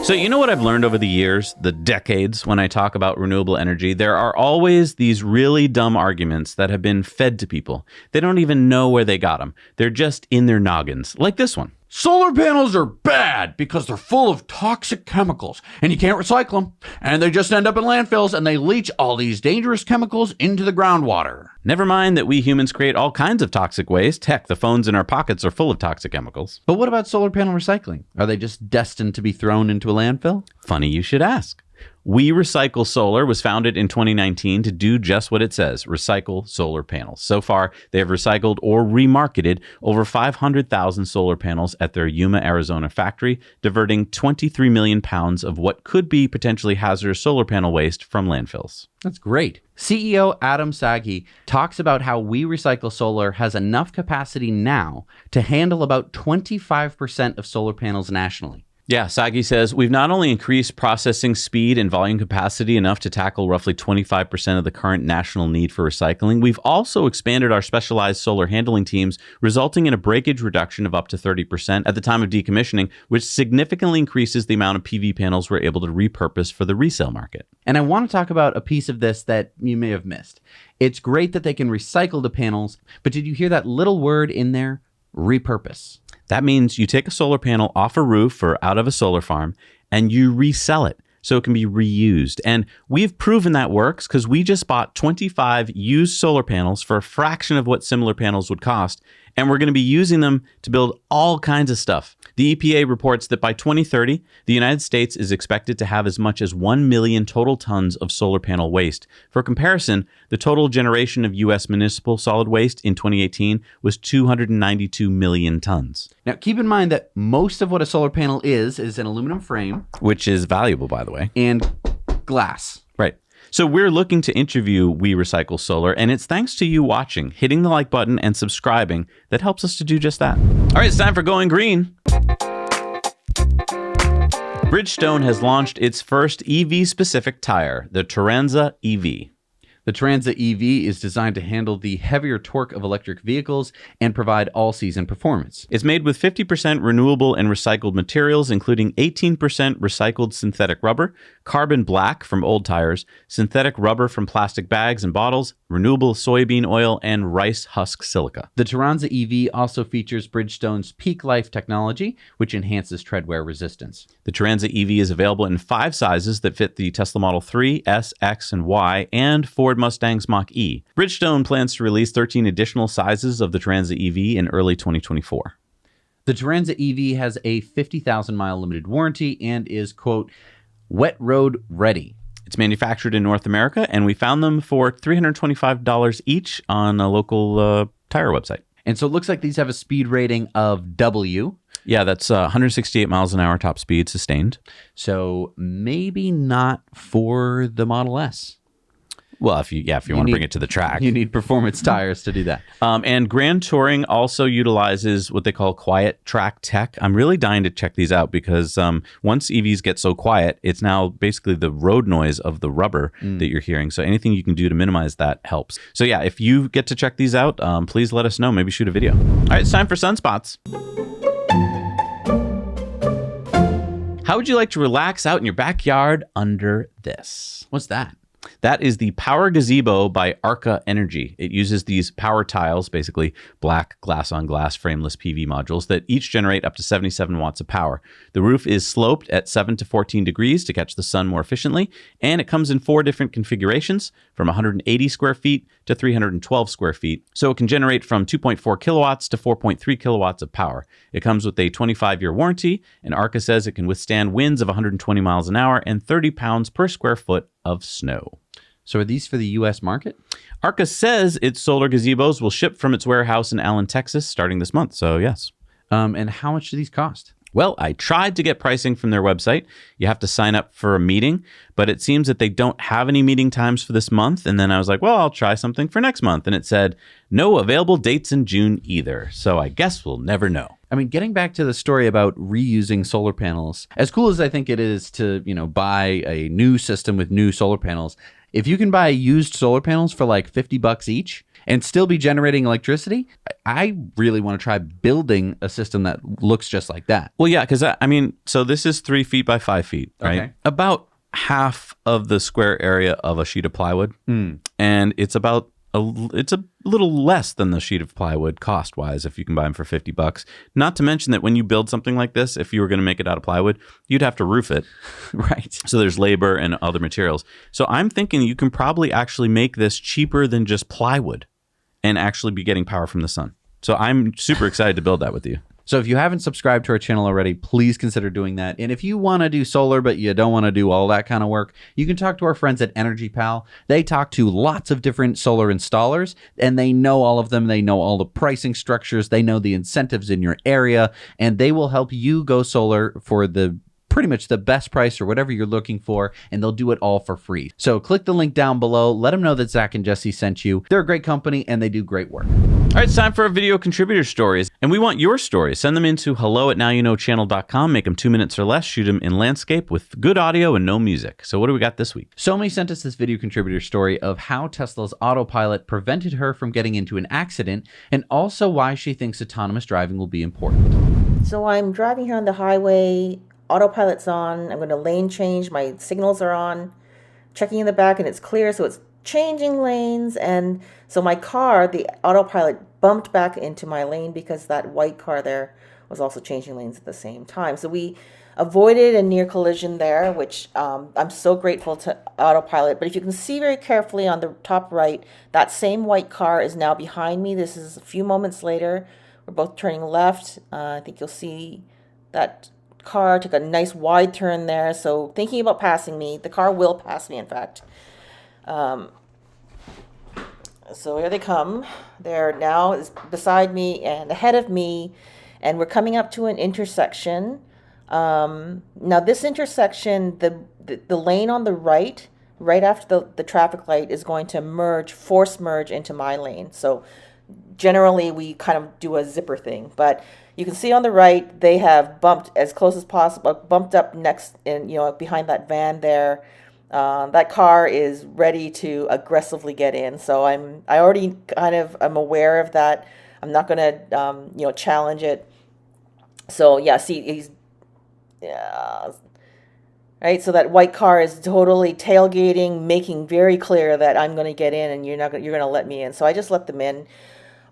So you know what I've learned over the years, the decades, when I talk about renewable energy? There are always these really dumb arguments that have been fed to people. They don't even know where they got them. They're just in their noggins, like this one. solar panels are bad because they're full of toxic chemicals and you can't recycle them. And they just end up in landfills and they leach all these dangerous chemicals into the groundwater. Never mind that we humans create all kinds of toxic waste. Heck, the phones in our pockets are full of toxic chemicals. But what about solar panel recycling? Are they just destined to be thrown into a landfill? Funny you should ask. We Recycle Solar was founded in 2019 to do just what it says, recycle solar panels. So far, they have recycled or remarketed over 500,000 solar panels at their Yuma, Arizona factory, diverting 23 million pounds of what could be potentially hazardous solar panel waste from landfills. That's great. CEO Adam Sagi talks about how We Recycle Solar has enough capacity now to handle about 25% of solar panels nationally. Yeah, Sagi says, we've not only increased processing speed and volume capacity enough to tackle roughly 25% of the current national need for recycling, we've also expanded our specialized solar handling teams, resulting in a breakage reduction of up to 30% at the time of decommissioning, which significantly increases the amount of PV panels we're able to repurpose for the resale market. And I want to talk about a piece of this that you may have missed. It's great that they can recycle the panels, but did you hear that little word in there? Repurpose. That means you take a solar panel off a roof or out of a solar farm and you resell it so it can be reused. And we've proven that works because we just bought 25 used solar panels for a fraction of what similar panels would cost. And we're going to be using them to build all kinds of stuff. The EPA reports that by 2030, the United States is expected to have as much as 1 million total tons of solar panel waste. For comparison, the total generation of U.S. municipal solid waste in 2018 was 292 million tons. Now, keep in mind that most of what a solar panel is an aluminum frame. Which is valuable, by the way. And glass. Right. So we're looking to interview We Recycle Solar, and it's thanks to you watching, hitting the like button, and subscribing that helps us to do just that. All right, it's time for Going Green. Bridgestone has launched its first EV-specific tire, the Turanza EV. The Turanza EV is designed to handle the heavier torque of electric vehicles and provide all-season performance. It's made with 50% renewable and recycled materials, including 18% recycled synthetic rubber, carbon black from old tires, synthetic rubber from plastic bags and bottles, renewable soybean oil, and rice husk silica. The Turanza EV also features Bridgestone's Peak Life technology, which enhances treadwear resistance. The Turanza EV is available in 5 sizes that fit the Tesla Model 3, S, X, and Y, and Ford Mustang's Mach-E. Bridgestone plans to release 13 additional sizes of the Turanza EV in early 2024. The Turanza EV has a 50,000-mile limited warranty and is, quote, wet road ready. It's manufactured in North America, and we found them for $325 each on a local tire website. And so it looks like these have a speed rating of W. Yeah, that's 168 miles an hour top speed sustained. So maybe not for the Model S. Well, if you want to bring it to the track. You need performance tires to do that. And Grand Touring also utilizes what they call quiet track tech. I'm really dying to check these out because once EVs get so quiet, it's now basically the road noise of the rubber that you're hearing. So anything you can do to minimize that helps. So yeah, if you get to check these out, please let us know. Maybe shoot a video. All right, it's time for Sunspots. How would you like to relax out in your backyard under this? What's that? That is the Power Gazebo by Arca Energy. It uses these power tiles, basically black glass-on-glass frameless PV modules that each generate up to 77 watts of power. The roof is sloped at 7 to 14 degrees to catch the sun more efficiently, and it comes in 4 different configurations, from 180 square feet to 312 square feet, so it can generate from 2.4 kilowatts to 4.3 kilowatts of power. It comes with a 25-year warranty, and Arca says it can withstand winds of 120 miles an hour and 30 pounds per square foot of snow. So are these for the U.S. market? Arca says its solar gazebos will ship from its warehouse in Allen, Texas, starting this month. So yes. And how much do these cost? Well, I tried to get pricing from their website. You have to sign up for a meeting, but it seems that they don't have any meeting times for this month. And then I was like, well, I'll try something for next month. And it said, no available dates in June either. So I guess we'll never know. I mean, getting back to the story about reusing solar panels, as cool as I think it is to, buy a new system with new solar panels, if you can buy used solar panels for like $50 each and still be generating electricity, I really want to try building a system that looks just like that. Well, yeah, because so this is 3 feet by 5 feet, right? Okay. About half of the square area of a sheet of plywood. And it's about it's a little less than the sheet of plywood cost-wise if you can buy them for $50. Not to mention that when you build something like this, if you were going to make it out of plywood, you'd have to roof it. Right. So there's labor and other materials. So I'm thinking you can probably actually make this cheaper than just plywood and actually be getting power from the sun. So I'm super excited to build that with you. So if you haven't subscribed to our channel already, please consider doing that. And if you want to do solar, but you don't want to do all that kind of work, you can talk to our friends at Energy Pal. They talk to lots of different solar installers, and they know all of them. They know all the pricing structures. They know the incentives in your area, and they will help you go solar for pretty much the best price or whatever you're looking for, and they'll do it all for free. So click the link down below. Let them know that Zach and Jesse sent you. They're a great company, and they do great work. All right, it's time for our video contributor stories. And we want your stories. Send them into hello@nowyouknowchannel.com. Make them 2 minutes or less. Shoot them in landscape with good audio and no music. So what do we got this week? Somi sent us this video contributor story of how Tesla's autopilot prevented her from getting into an accident, and also why she thinks autonomous driving will be important. So I'm driving here on the highway. Autopilot's on. I'm going to lane change. My signals are on. Checking in the back, and it's clear, so it's changing lanes. And so my car, the autopilot, bumped back into my lane because that white car there was also changing lanes at the same time. So we avoided a near collision there, which I'm so grateful to autopilot. But if you can see very carefully on the top right, that same white car is now behind me. This is a few moments later. We're both turning left. I think you'll see that car took a nice wide turn there. So thinking about passing me, the car will pass me, in fact. So here they come. They're now beside me and ahead of me, and we're coming up to an intersection. Now this intersection, the lane on the right after the traffic light, is going to force merge into my lane. So generally we kind of do a zipper thing, but you can see on the right, they have bumped as close as possible, bumped up next and behind that van there. That car is ready to aggressively get in. So I already kind of am aware of that. I'm not going to, challenge it. So yeah, see, right. So that white car is totally tailgating, making very clear that I'm going to get in and you're going to let me in. So I just let them in.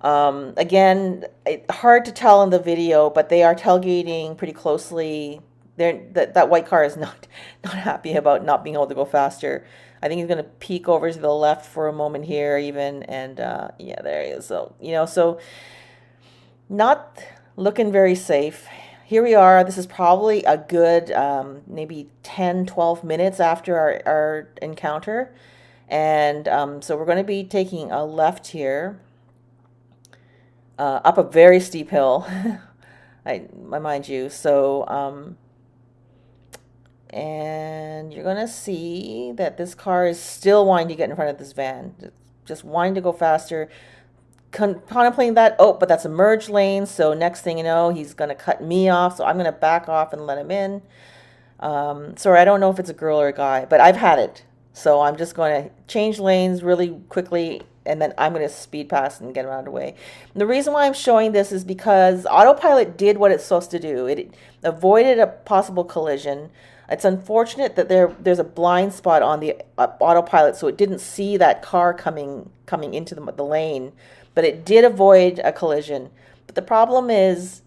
Again, hard to tell in the video, but they are tailgating pretty closely. That white car is not happy about not being able to go faster. I think he's going to peek over to the left for a moment here even, and yeah, there he is. So so not looking very safe. Here we are. This is probably a good maybe 10-12 minutes after our encounter, and so we're going to be taking a left here. Up a very steep hill, I mind you. So, and you're going to see that this car is still wanting to get in front of this van, just wanting to go faster, contemplating that. Oh, but that's a merge lane. So next thing you know, he's going to cut me off. So I'm going to back off and let him in. Sorry, I don't know if it's a girl or a guy, but I've had it. So I'm just going to change lanes really quickly, and then I'm going to speed past and get him out of the way. And the reason why I'm showing this is because autopilot did what it's supposed to do. It avoided a possible collision. It's unfortunate that there's a blind spot on the autopilot, so it didn't see that car coming into the lane, but it did avoid a collision. But the problem is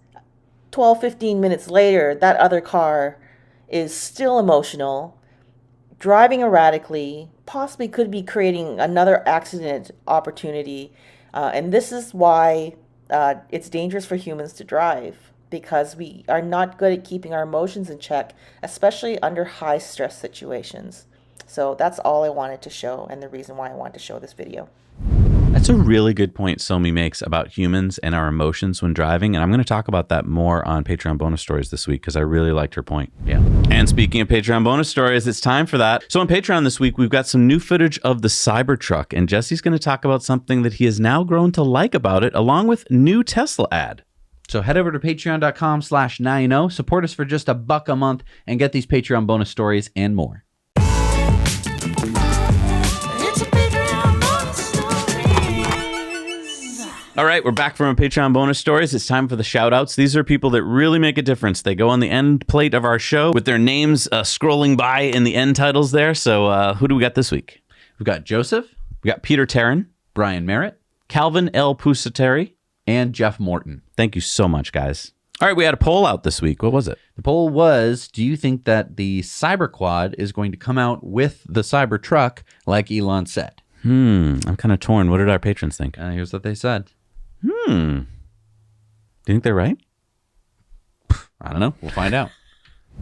12-15 minutes later, that other car is still emotional, driving erratically, possibly could be creating another accident opportunity. And this is why it's dangerous for humans to drive, because we are not good at keeping our emotions in check, especially under high stress situations. So that's all I wanted to show, and the reason why I wanted to show this video. That's a really good point Somi makes about humans and our emotions when driving, and I'm going to talk about that more on Patreon bonus stories this week because I really liked her point. Yeah. And speaking of Patreon bonus stories, it's time for that. So on Patreon this week, we've got some new footage of the Cybertruck, and Jesse's going to talk about something that he has now grown to like about it, along with new Tesla ad. So head over to patreon.com/nowyouknow, support us for just $1 a month, and get these Patreon bonus stories and more. All right, we're back from our Patreon bonus stories. It's time for the shout outs. These are people that really make a difference. They go on the end plate of our show with their names scrolling by in the end titles there. So who do we got this week? We've got Joseph. We got Peter Tarrin. Brian Merritt, Calvin L. Pusateri, and Jeff Morton. Thank you so much, guys. All right, we had a poll out this week. What was it? The poll was, do you think that the Cyberquad is going to come out with the Cybertruck like Elon said? I'm kind of torn. What did our patrons think? Here's what they said. Do you think they're right? I don't know. We'll find out.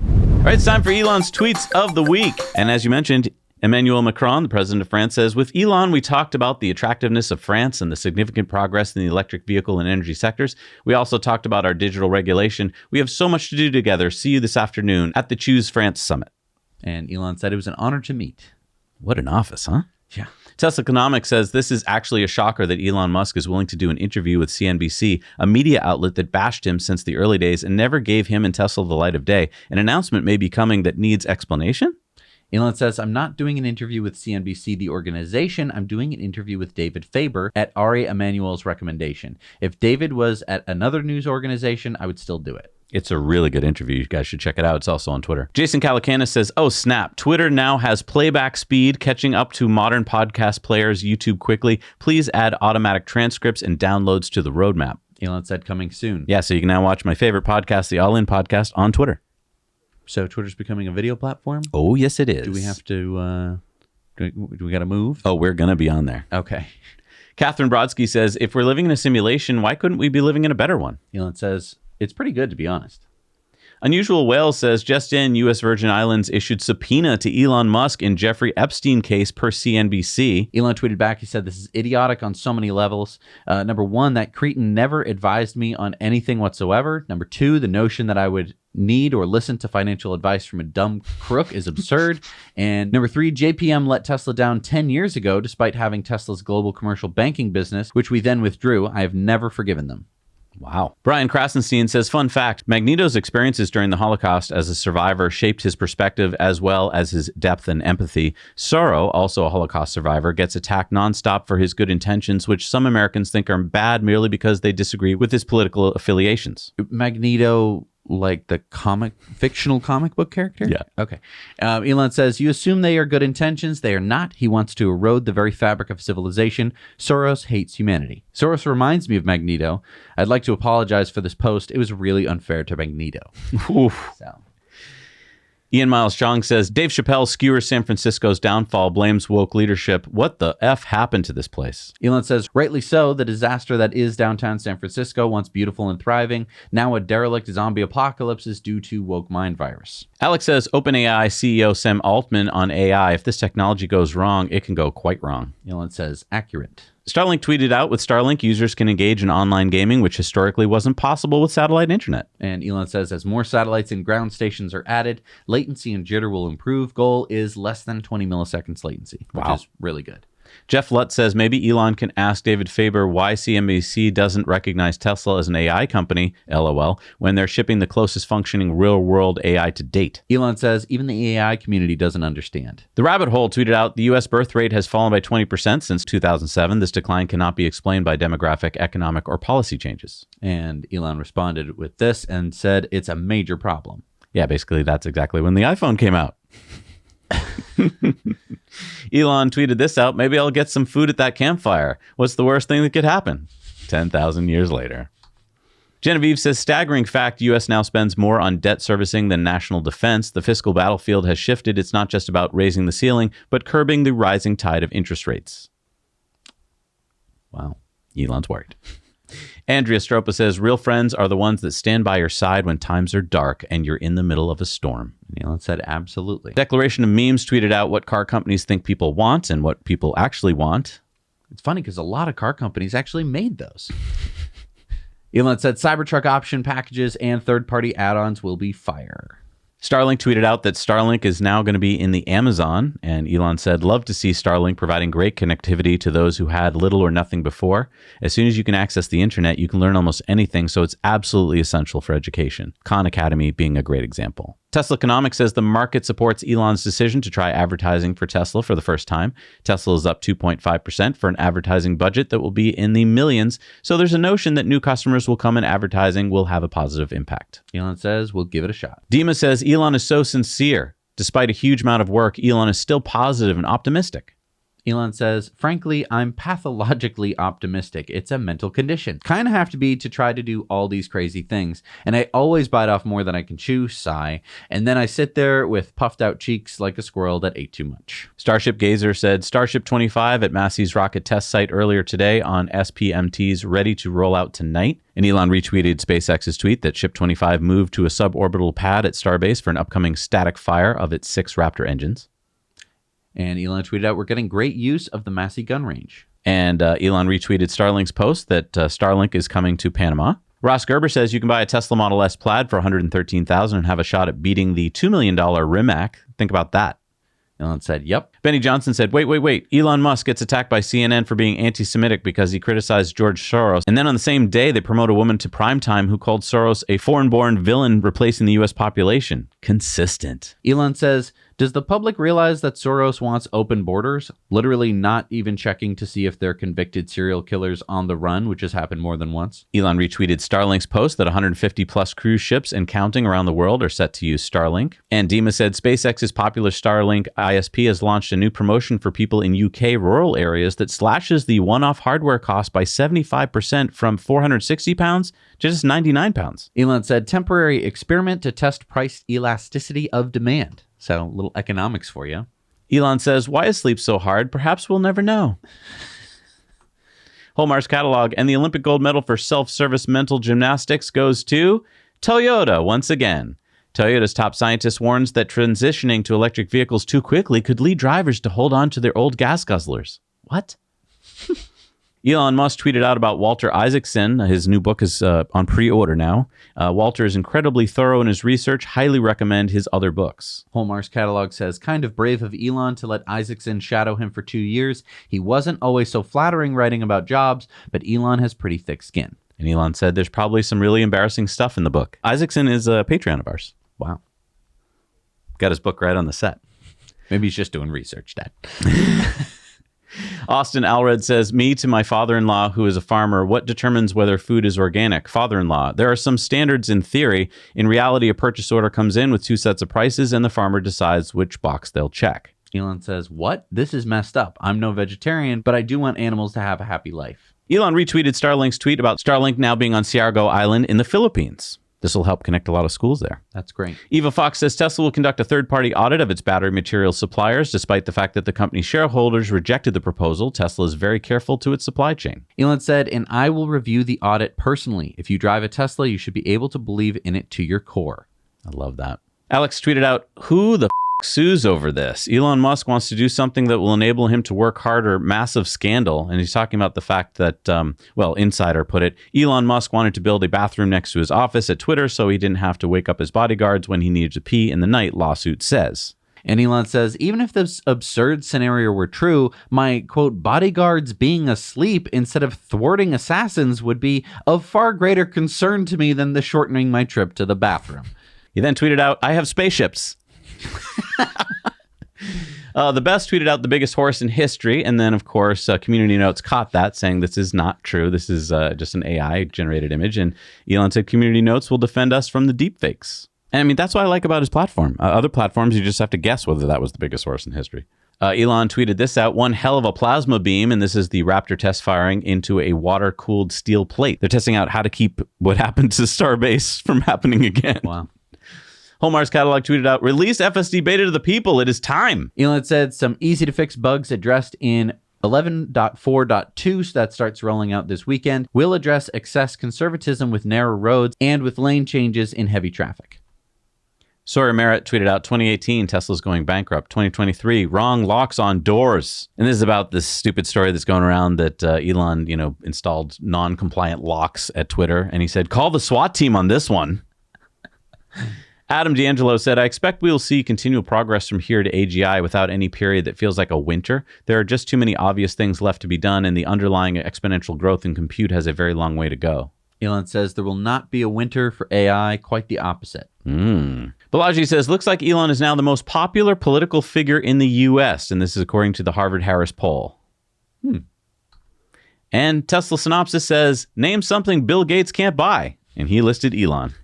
All right, it's time for Elon's tweets of the week. And as you mentioned, Emmanuel Macron, the president of France, says, with Elon, we talked about the attractiveness of France and the significant progress in the electric vehicle and energy sectors. We also talked about our digital regulation. We have so much to do together. See you this afternoon at the Choose France Summit. And Elon said it was an honor to meet. What an office, huh? Yeah. Tesla Economics says this is actually a shocker that Elon Musk is willing to do an interview with CNBC, a media outlet that bashed him since the early days and never gave him and Tesla the light of day. An announcement may be coming that needs explanation? Elon says, I'm not doing an interview with CNBC, the organization. I'm doing an interview with David Faber at Ari Emanuel's recommendation. If David was at another news organization, I would still do it. It's a really good interview. You guys should check it out. It's also on Twitter. Jason Calacanis says, oh, snap. Twitter now has playback speed, catching up to modern podcast players' YouTube quickly. Please add automatic transcripts and downloads to the roadmap. Elon said coming soon. Yeah, so you can now watch my favorite podcast, the All In Podcast, on Twitter. So Twitter's becoming a video platform? Oh, yes, it is. Do we have to, do we got to move? Oh, we're going to be on there. Okay. Catherine Brodsky says, if we're living in a simulation, why couldn't we be living in a better one? Elon says, it's pretty good, to be honest. Unusual Whales says, just in, U.S. Virgin Islands issued subpoena to Elon Musk in Jeffrey Epstein case per CNBC. Elon tweeted back, he said, this is idiotic on so many levels. Number one, that cretin never advised me on anything whatsoever. Number two, the notion that I would need or listen to financial advice from a dumb crook is absurd. And number three, JPM let Tesla down 10 years ago, despite having Tesla's global commercial banking business, which we then withdrew. I have never forgiven them. Wow. Brian Krasenstein says, fun fact, Magneto's experiences during the Holocaust as a survivor shaped his perspective as well as his depth and empathy. Sorrow, also a Holocaust survivor, gets attacked nonstop for his good intentions, which some Americans think are bad merely because they disagree with his political affiliations. Magneto, like the fictional comic book character? Yeah. Okay. Elon says, you assume they are good intentions. They are not. He wants to erode the very fabric of civilization. Soros hates humanity. Soros reminds me of Magneto. I'd like to apologize for this post. It was really unfair to Magneto. Oof. So. Ian Miles Chong says, Dave Chappelle skewers San Francisco's downfall, blames woke leadership. What the F happened to this place? Elon says, rightly so, the disaster that is downtown San Francisco, once beautiful and thriving, now a derelict zombie apocalypse is due to woke mind virus. Alex says, OpenAI CEO Sam Altman on AI. If this technology goes wrong, it can go quite wrong. Elon says, accurate. Starlink tweeted out, with Starlink, users can engage in online gaming, which historically wasn't possible with satellite internet. And Elon says, as more satellites and ground stations are added, latency and jitter will improve. Goal is less than 20 milliseconds latency, which is really good. Jeff Lutt says, maybe Elon can ask David Faber why CNBC doesn't recognize Tesla as an AI company, LOL, when they're shipping the closest functioning real-world AI to date. Elon says, even the AI community doesn't understand. The Rabbit Hole tweeted out, the U.S. birth rate has fallen by 20% since 2007. This decline cannot be explained by demographic, economic, or policy changes. And Elon responded with this and said, it's a major problem. Yeah, basically, that's exactly when the iPhone came out. Elon tweeted this out, maybe I'll get some food at that campfire. What's the worst thing that could happen? 10,000 years later. Genevieve says, staggering fact, U.S. now spends more on debt servicing than national defense. The fiscal battlefield has shifted. It's not just about raising the ceiling, but curbing the rising tide of interest rates. Wow. Elon's worried. Andrea Stropa says, real friends are the ones that stand by your side when times are dark and you're in the middle of a storm. Elon said, absolutely. Declaration of Memes tweeted out what car companies think people want and what people actually want. It's funny because a lot of car companies actually made those. Elon said, Cybertruck option packages and third-party add-ons will be fire. Starlink tweeted out that Starlink is now going to be in the Amazon, and Elon said, love to see Starlink providing great connectivity to those who had little or nothing before. As soon as you can access the internet, you can learn almost anything, so it's absolutely essential for education. Khan Academy being a great example. Tesla Economics says the market supports Elon's decision to try advertising for Tesla for the first time. Tesla is up 2.5% for an advertising budget that will be in the millions, so there's a notion that new customers will come and advertising will have a positive impact. Elon says, we'll give it a shot. Dima says, Elon is so sincere. Despite a huge amount of work, Elon is still positive and optimistic. Elon says, frankly, I'm pathologically optimistic. It's a mental condition. Kind of have to be to try to do all these crazy things. And I always bite off more than I can chew, sigh. And then I sit there with puffed out cheeks like a squirrel that ate too much. Starship Gazer said, Starship 25 at Massey's rocket test site earlier today on SPMTs ready to roll out tonight. And Elon retweeted SpaceX's tweet that Ship 25 moved to a suborbital pad at Starbase for an upcoming static fire of its 6 Raptor engines. And Elon tweeted out, we're getting great use of the Massey gun range. And Elon retweeted Starlink's post that Starlink is coming to Panama. Ross Gerber says you can buy a Tesla Model S Plaid for $113,000 and have a shot at beating the $2 million Rimac. Think about that. Elon said, yep. Benny Johnson said, wait. Elon Musk gets attacked by CNN for being anti-Semitic because he criticized George Soros. And then on the same day, they promote a woman to primetime who called Soros a foreign-born villain replacing the U.S. population. Consistent. Elon says, does the public realize that Soros wants open borders? Literally not even checking to see if they're convicted serial killers on the run, which has happened more than once. Elon retweeted Starlink's post that 150 plus cruise ships and counting around the world are set to use Starlink. And Dima said SpaceX's popular Starlink ISP has launched a new promotion for people in UK rural areas that slashes the one-off hardware cost by 75% from £460 to just £99. Elon said temporary experiment to test price elasticity of demand. So a little economics for you. Elon says, why is sleep so hard? Perhaps we'll never know. Holmar's catalog and the Olympic gold medal for self-service mental gymnastics goes to Toyota once again. Toyota's top scientist warns that transitioning to electric vehicles too quickly could lead drivers to hold on to their old gas guzzlers. What? Elon Musk tweeted out about Walter Isaacson. His new book is on pre-order now. Walter is incredibly thorough in his research. Highly recommend his other books. Hallmark's catalog says, kind of brave of Elon to let Isaacson shadow him for 2 years. He wasn't always so flattering writing about jobs, but Elon has pretty thick skin. And Elon said there's probably some really embarrassing stuff in the book. Isaacson is a Patreon of ours. Wow. Got his book right on the set. Maybe he's just doing research, Dad. Austin Alred says, me to my father-in-law who is a farmer, what determines whether food is organic? Father-in-law, there are some standards in theory. In reality, a purchase order comes in with 2 sets of prices and the farmer decides which box they'll check. Elon says, what? This is messed up. I'm no vegetarian, but I do want animals to have a happy life. Elon retweeted Starlink's tweet about Starlink now being on Siargao Island in the Philippines. This will help connect a lot of schools there. That's great. Eva Fox says Tesla will conduct a third-party audit of its battery material suppliers. Despite the fact that the company's shareholders rejected the proposal, Tesla is very careful to its supply chain. Elon said, and I will review the audit personally. If you drive a Tesla, you should be able to believe in it to your core. I love that. Alex tweeted out, who the sues over this? Elon Musk wants to do something that will enable him to work harder. Massive scandal. And he's talking about the fact that, Insider put it, Elon Musk wanted to build a bathroom next to his office at Twitter so he didn't have to wake up his bodyguards when he needed to pee in the night, lawsuit says. And Elon says, even if this absurd scenario were true, my, quote, bodyguards being asleep instead of thwarting assassins would be of far greater concern to me than the shortening my trip to the bathroom. He then tweeted out, I have spaceships. The Best tweeted out the biggest horse in history, and then of course Community Notes caught that, saying this is not true, this is just an AI generated image, and Elon said Community Notes will defend us from the deepfakes. And I mean, that's what I like about his platform. Other platforms, you just have to guess whether that was the biggest horse in history. Elon tweeted this out, one hell of a plasma beam, and this is the Raptor test firing into a water-cooled steel plate. They're testing out how to keep what happened to Starbase from happening again. Wow. Holmar's catalog tweeted out, release FSD beta to the people. It is time. Elon said some easy to fix bugs addressed in 11.4.2, so that starts rolling out this weekend, will address excess conservatism with narrow roads and with lane changes in heavy traffic. Sawyer Merritt tweeted out, 2018, Tesla's going bankrupt. 2023, wrong locks on doors. And this is about this stupid story that's going around that Elon, installed non-compliant locks at Twitter. And he said, call the SWAT team on this one. Adam D'Angelo said, I expect we will see continual progress from here to AGI without any period that feels like a winter. There are just too many obvious things left to be done, and the underlying exponential growth in compute has a very long way to go. Elon says there will not be a winter for AI, quite the opposite. Balaji says, looks like Elon is now the most popular political figure in the U.S., and this is according to the Harvard-Harris poll. And Tesla Synopsis says, name something Bill Gates can't buy, and he listed Elon.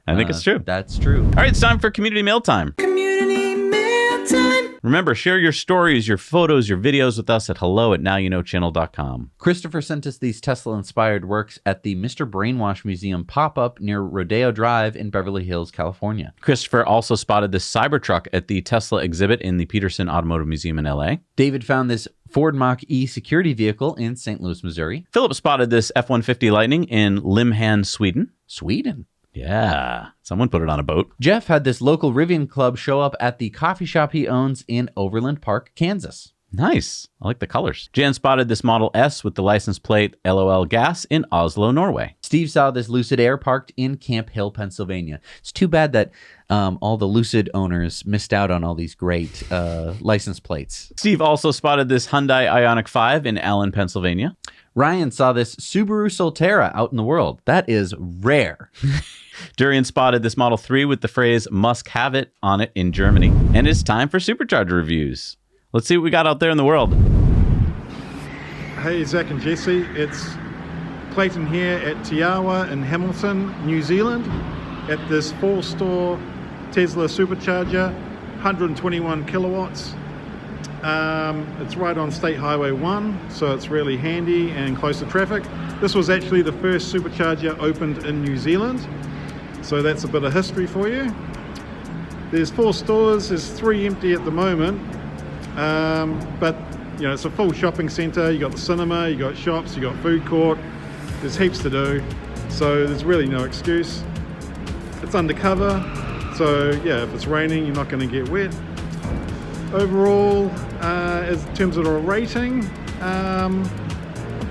I think it's true. That's true. All right, it's time for Community Mail Time. Community Mail Time. Remember, share your stories, your photos, your videos with us at hello@nowyouknowchannel.com. Christopher sent us these Tesla-inspired works at the Mr. Brainwash Museum pop-up near Rodeo Drive in Beverly Hills, California. Christopher also spotted this Cybertruck at the Tesla exhibit in the Peterson Automotive Museum in LA. David found this Ford Mach-E security vehicle in St. Louis, Missouri. Philip spotted this F-150 Lightning in Limhamn, Sweden. Sweden. Yeah, someone put it on a boat. Jeff had this local Rivian club show up at the coffee shop he owns in Overland Park, Kansas. Nice. I like the colors. Jan spotted this Model S with the license plate LOL Gas in Oslo, Norway. Steve saw this Lucid Air parked in Camp Hill, Pennsylvania. It's too bad that all the Lucid owners missed out on all these great license plates. Steve also spotted this Hyundai Ioniq 5 in Allen, Pennsylvania. Ryan saw this Subaru Solterra out in the world. That is rare. Durian spotted this Model 3 with the phrase "must have it" on it in Germany. And it's time for Supercharger reviews. Let's see what we got out there in the world. Hey, Zach and Jesse. It's Clayton here at Tiawa in Hamilton, New Zealand, at this 4-store Tesla Supercharger, 121 kilowatts. It's right on State Highway 1, so it's really handy and close to traffic. This was actually the first supercharger opened in New Zealand, so that's a bit of history for you. There's 4 stores, there's 3 empty at the moment, but you know, it's a full shopping centre. You got the cinema, you got shops, you got food court, there's heaps to do, so there's really no excuse. It's undercover, so yeah, if it's raining you're not going to get wet. Overall, in terms of a rating, I'm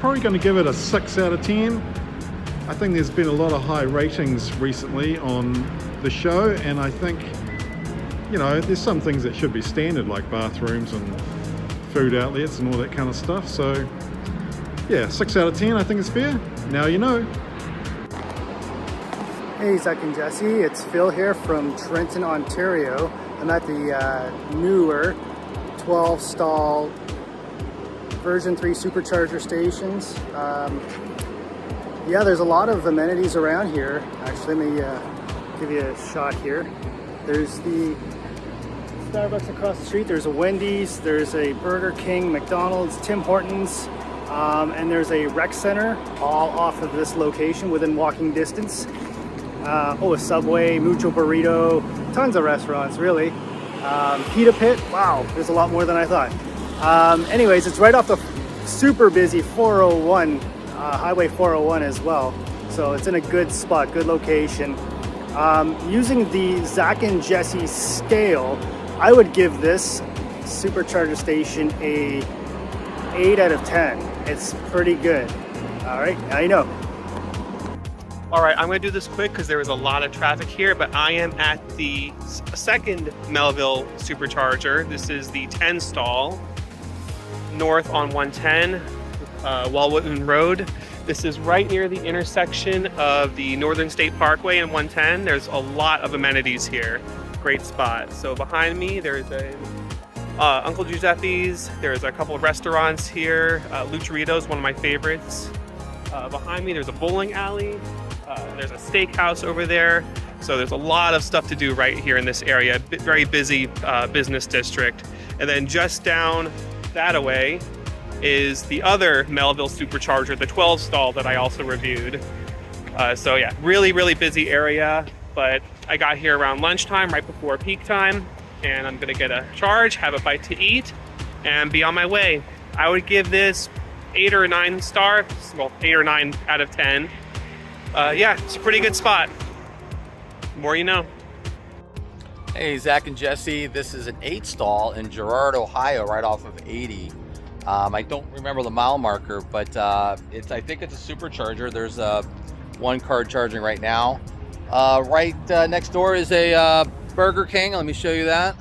probably going to give it a 6 out of 10. I think there's been a lot of high ratings recently on the show, and I think, you know, there's some things that should be standard, like bathrooms and food outlets and all that kind of stuff. So yeah, 6 out of 10, I think it's fair. Now you know. Hey, Zach and Jesse, it's Phil here from Trenton, Ontario. I'm at the newer 12-stall version 3 supercharger stations. Yeah, there's a lot of amenities around here. Actually, let me give you a shot here. There's the Starbucks across the street, there's a Wendy's, there's a Burger King, McDonald's, Tim Hortons, and there's a rec center all off of this location within walking distance. A Subway, Mucho Burrito, tons of restaurants, really. Pita Pit, wow, there's a lot more than I thought. Anyways, it's right off the super busy 401, Highway 401 as well. So it's in a good spot, good location. Using the Zach and Jesse scale, I would give this supercharger station a 8 out of 10. It's pretty good. All right, now you know. All right, I'm going to do this quick because there is a lot of traffic here, but I am at the second Melville Supercharger. This is the 10 stall north on 110, Walwoodman Road. This is right near the intersection of the Northern State Parkway and 110. There's a lot of amenities here. Great spot. So behind me, there's a Uncle Giuseppe's. There's a couple of restaurants here. Lucharitos, one of my favorites. Behind me, there's a bowling alley. There's a steakhouse over there. So there's a lot of stuff to do right here in this area. Very busy business district. And then just down that away is the other Melville Supercharger, the 12 stall that I also reviewed. So yeah, really, really busy area. But I got here around lunchtime, right before peak time. And I'm gonna get a charge, have a bite to eat, and be on my way. I would give this 8 or 9 stars, well, 8 or 9 out of 10. Yeah, it's a pretty good spot. The more you know. Hey, Zach and Jesse, this is an 8 stall in Girard, Ohio, right off of 80. I don't remember the mile marker, but I think it's a supercharger. There's one car charging right now. Right next door is a Burger King. Let me show you that.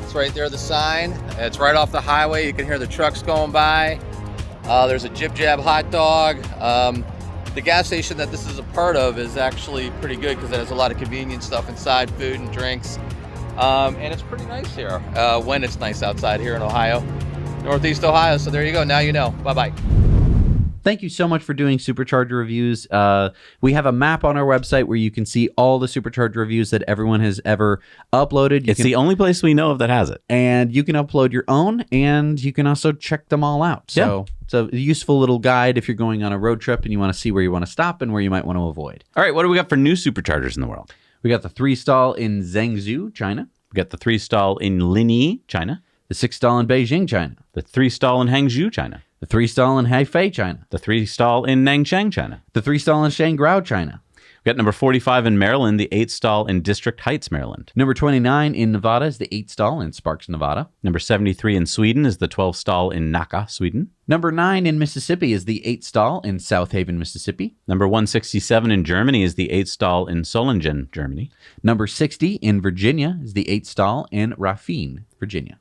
It's right there, the sign. It's right off the highway. You can hear the trucks going by. There's a Jib Jab hot dog. The gas station that this is a part of is actually pretty good because it has a lot of convenient stuff inside, food and drinks. And it's pretty nice here when it's nice outside here in Ohio, Northeast Ohio. So there you go. Now you know. Bye-bye. thank you so much for doing Supercharger reviews. We have a map on our website where you can see all the Supercharger reviews that everyone has ever uploaded. It's the only place we know of that has it. And you can upload your own, and you can also check them all out. So it's a useful little guide if you're going on a road trip and you want to see where you want to stop and where you might want to avoid. All right, what do we got for new Superchargers in the world? We got the 3-stall in Zhengzhou, China. We got the 3-stall in Linyi, China. The 6-stall in Beijing, China. The 3-stall in Hangzhou, China. The 3-stall in Hefei, China. The 3-stall in Nanchang, China. The 3-stall in Shangrao, China. We got number 45 in Maryland, the 8-stall in District Heights, Maryland. Number 29 in Nevada is the 8-stall in Sparks, Nevada. Number 73 in Sweden is the 12-stall in Naka, Sweden. Number 9 in Mississippi is the 8-stall in South Haven, Mississippi. Number 167 in Germany is the 8-stall in Solingen, Germany. Number 60 in Virginia is the 8-stall in Raphine, Virginia.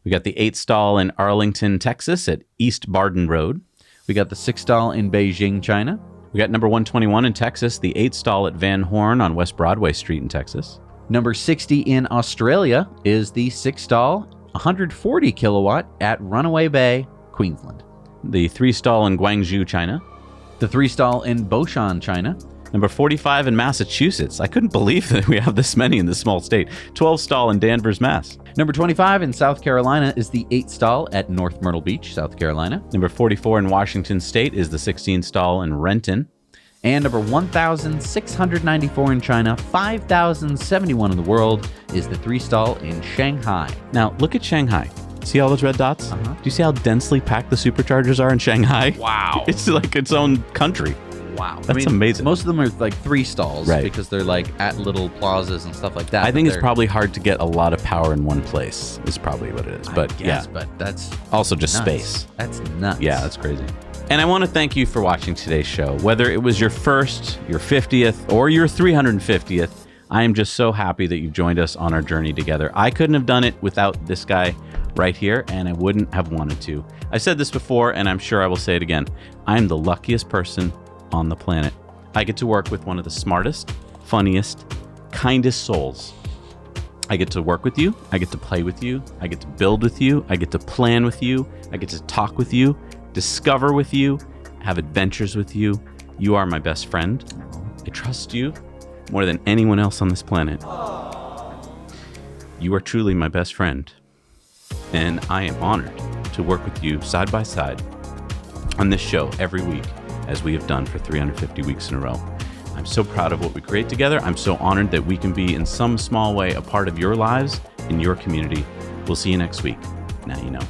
We got the 8-stall in Arlington, Texas at East Barden Road. We got the 6-stall in Beijing, China. We got number 121 in Texas, the 8-stall at Van Horn on West Broadway Street in Texas. Number 60 in Australia is the 6-stall, 140 kilowatt at Runaway Bay, Queensland. The 3-stall in Guangzhou, China. The 3-stall in Boshan, China. Number 45 in Massachusetts. I couldn't believe that we have this many in this small state. 12-stall in Danvers, Mass. Number 25 in South Carolina is the 8-stall at North Myrtle Beach, South Carolina. Number 44 in Washington State is the 16-stall in Renton. And number 1,694 in China, 5,071 in the world, is the 3-stall in Shanghai. Now, look at Shanghai. See all those red dots? Uh-huh. Do you see how densely packed the Superchargers are in Shanghai? Wow. It's like its own country. Wow. That's amazing. Most of them are like 3-stalls, right, because they're like at little plazas and stuff like that. I think it's probably hard to get a lot of power in one place is probably what it is. But yes, but that's also just nuts. Space. That's nuts. Yeah, that's crazy. And I want to thank you for watching today's show. Whether it was your first, your 50th, or your 350th, I am just so happy that you've joined us on our journey together. I couldn't have done it without this guy right here, and I wouldn't have wanted to. I said this before, and I'm sure I will say it again. I'm the luckiest person on the planet. I get to work with one of the smartest, funniest, kindest souls. I get to work with you. I get to play with you. I get to build with you. I get to plan with you. I get to talk with you, discover with you, have adventures with you. You are my best friend. I trust you more than anyone else on this planet. You are truly my best friend. And I am honored to work with you side by side on this show every week, as we have done for 350 weeks in a row. I'm so proud of what we create together. I'm so honored that we can be in some small way a part of your lives, in your community. We'll see you next week. Now you know.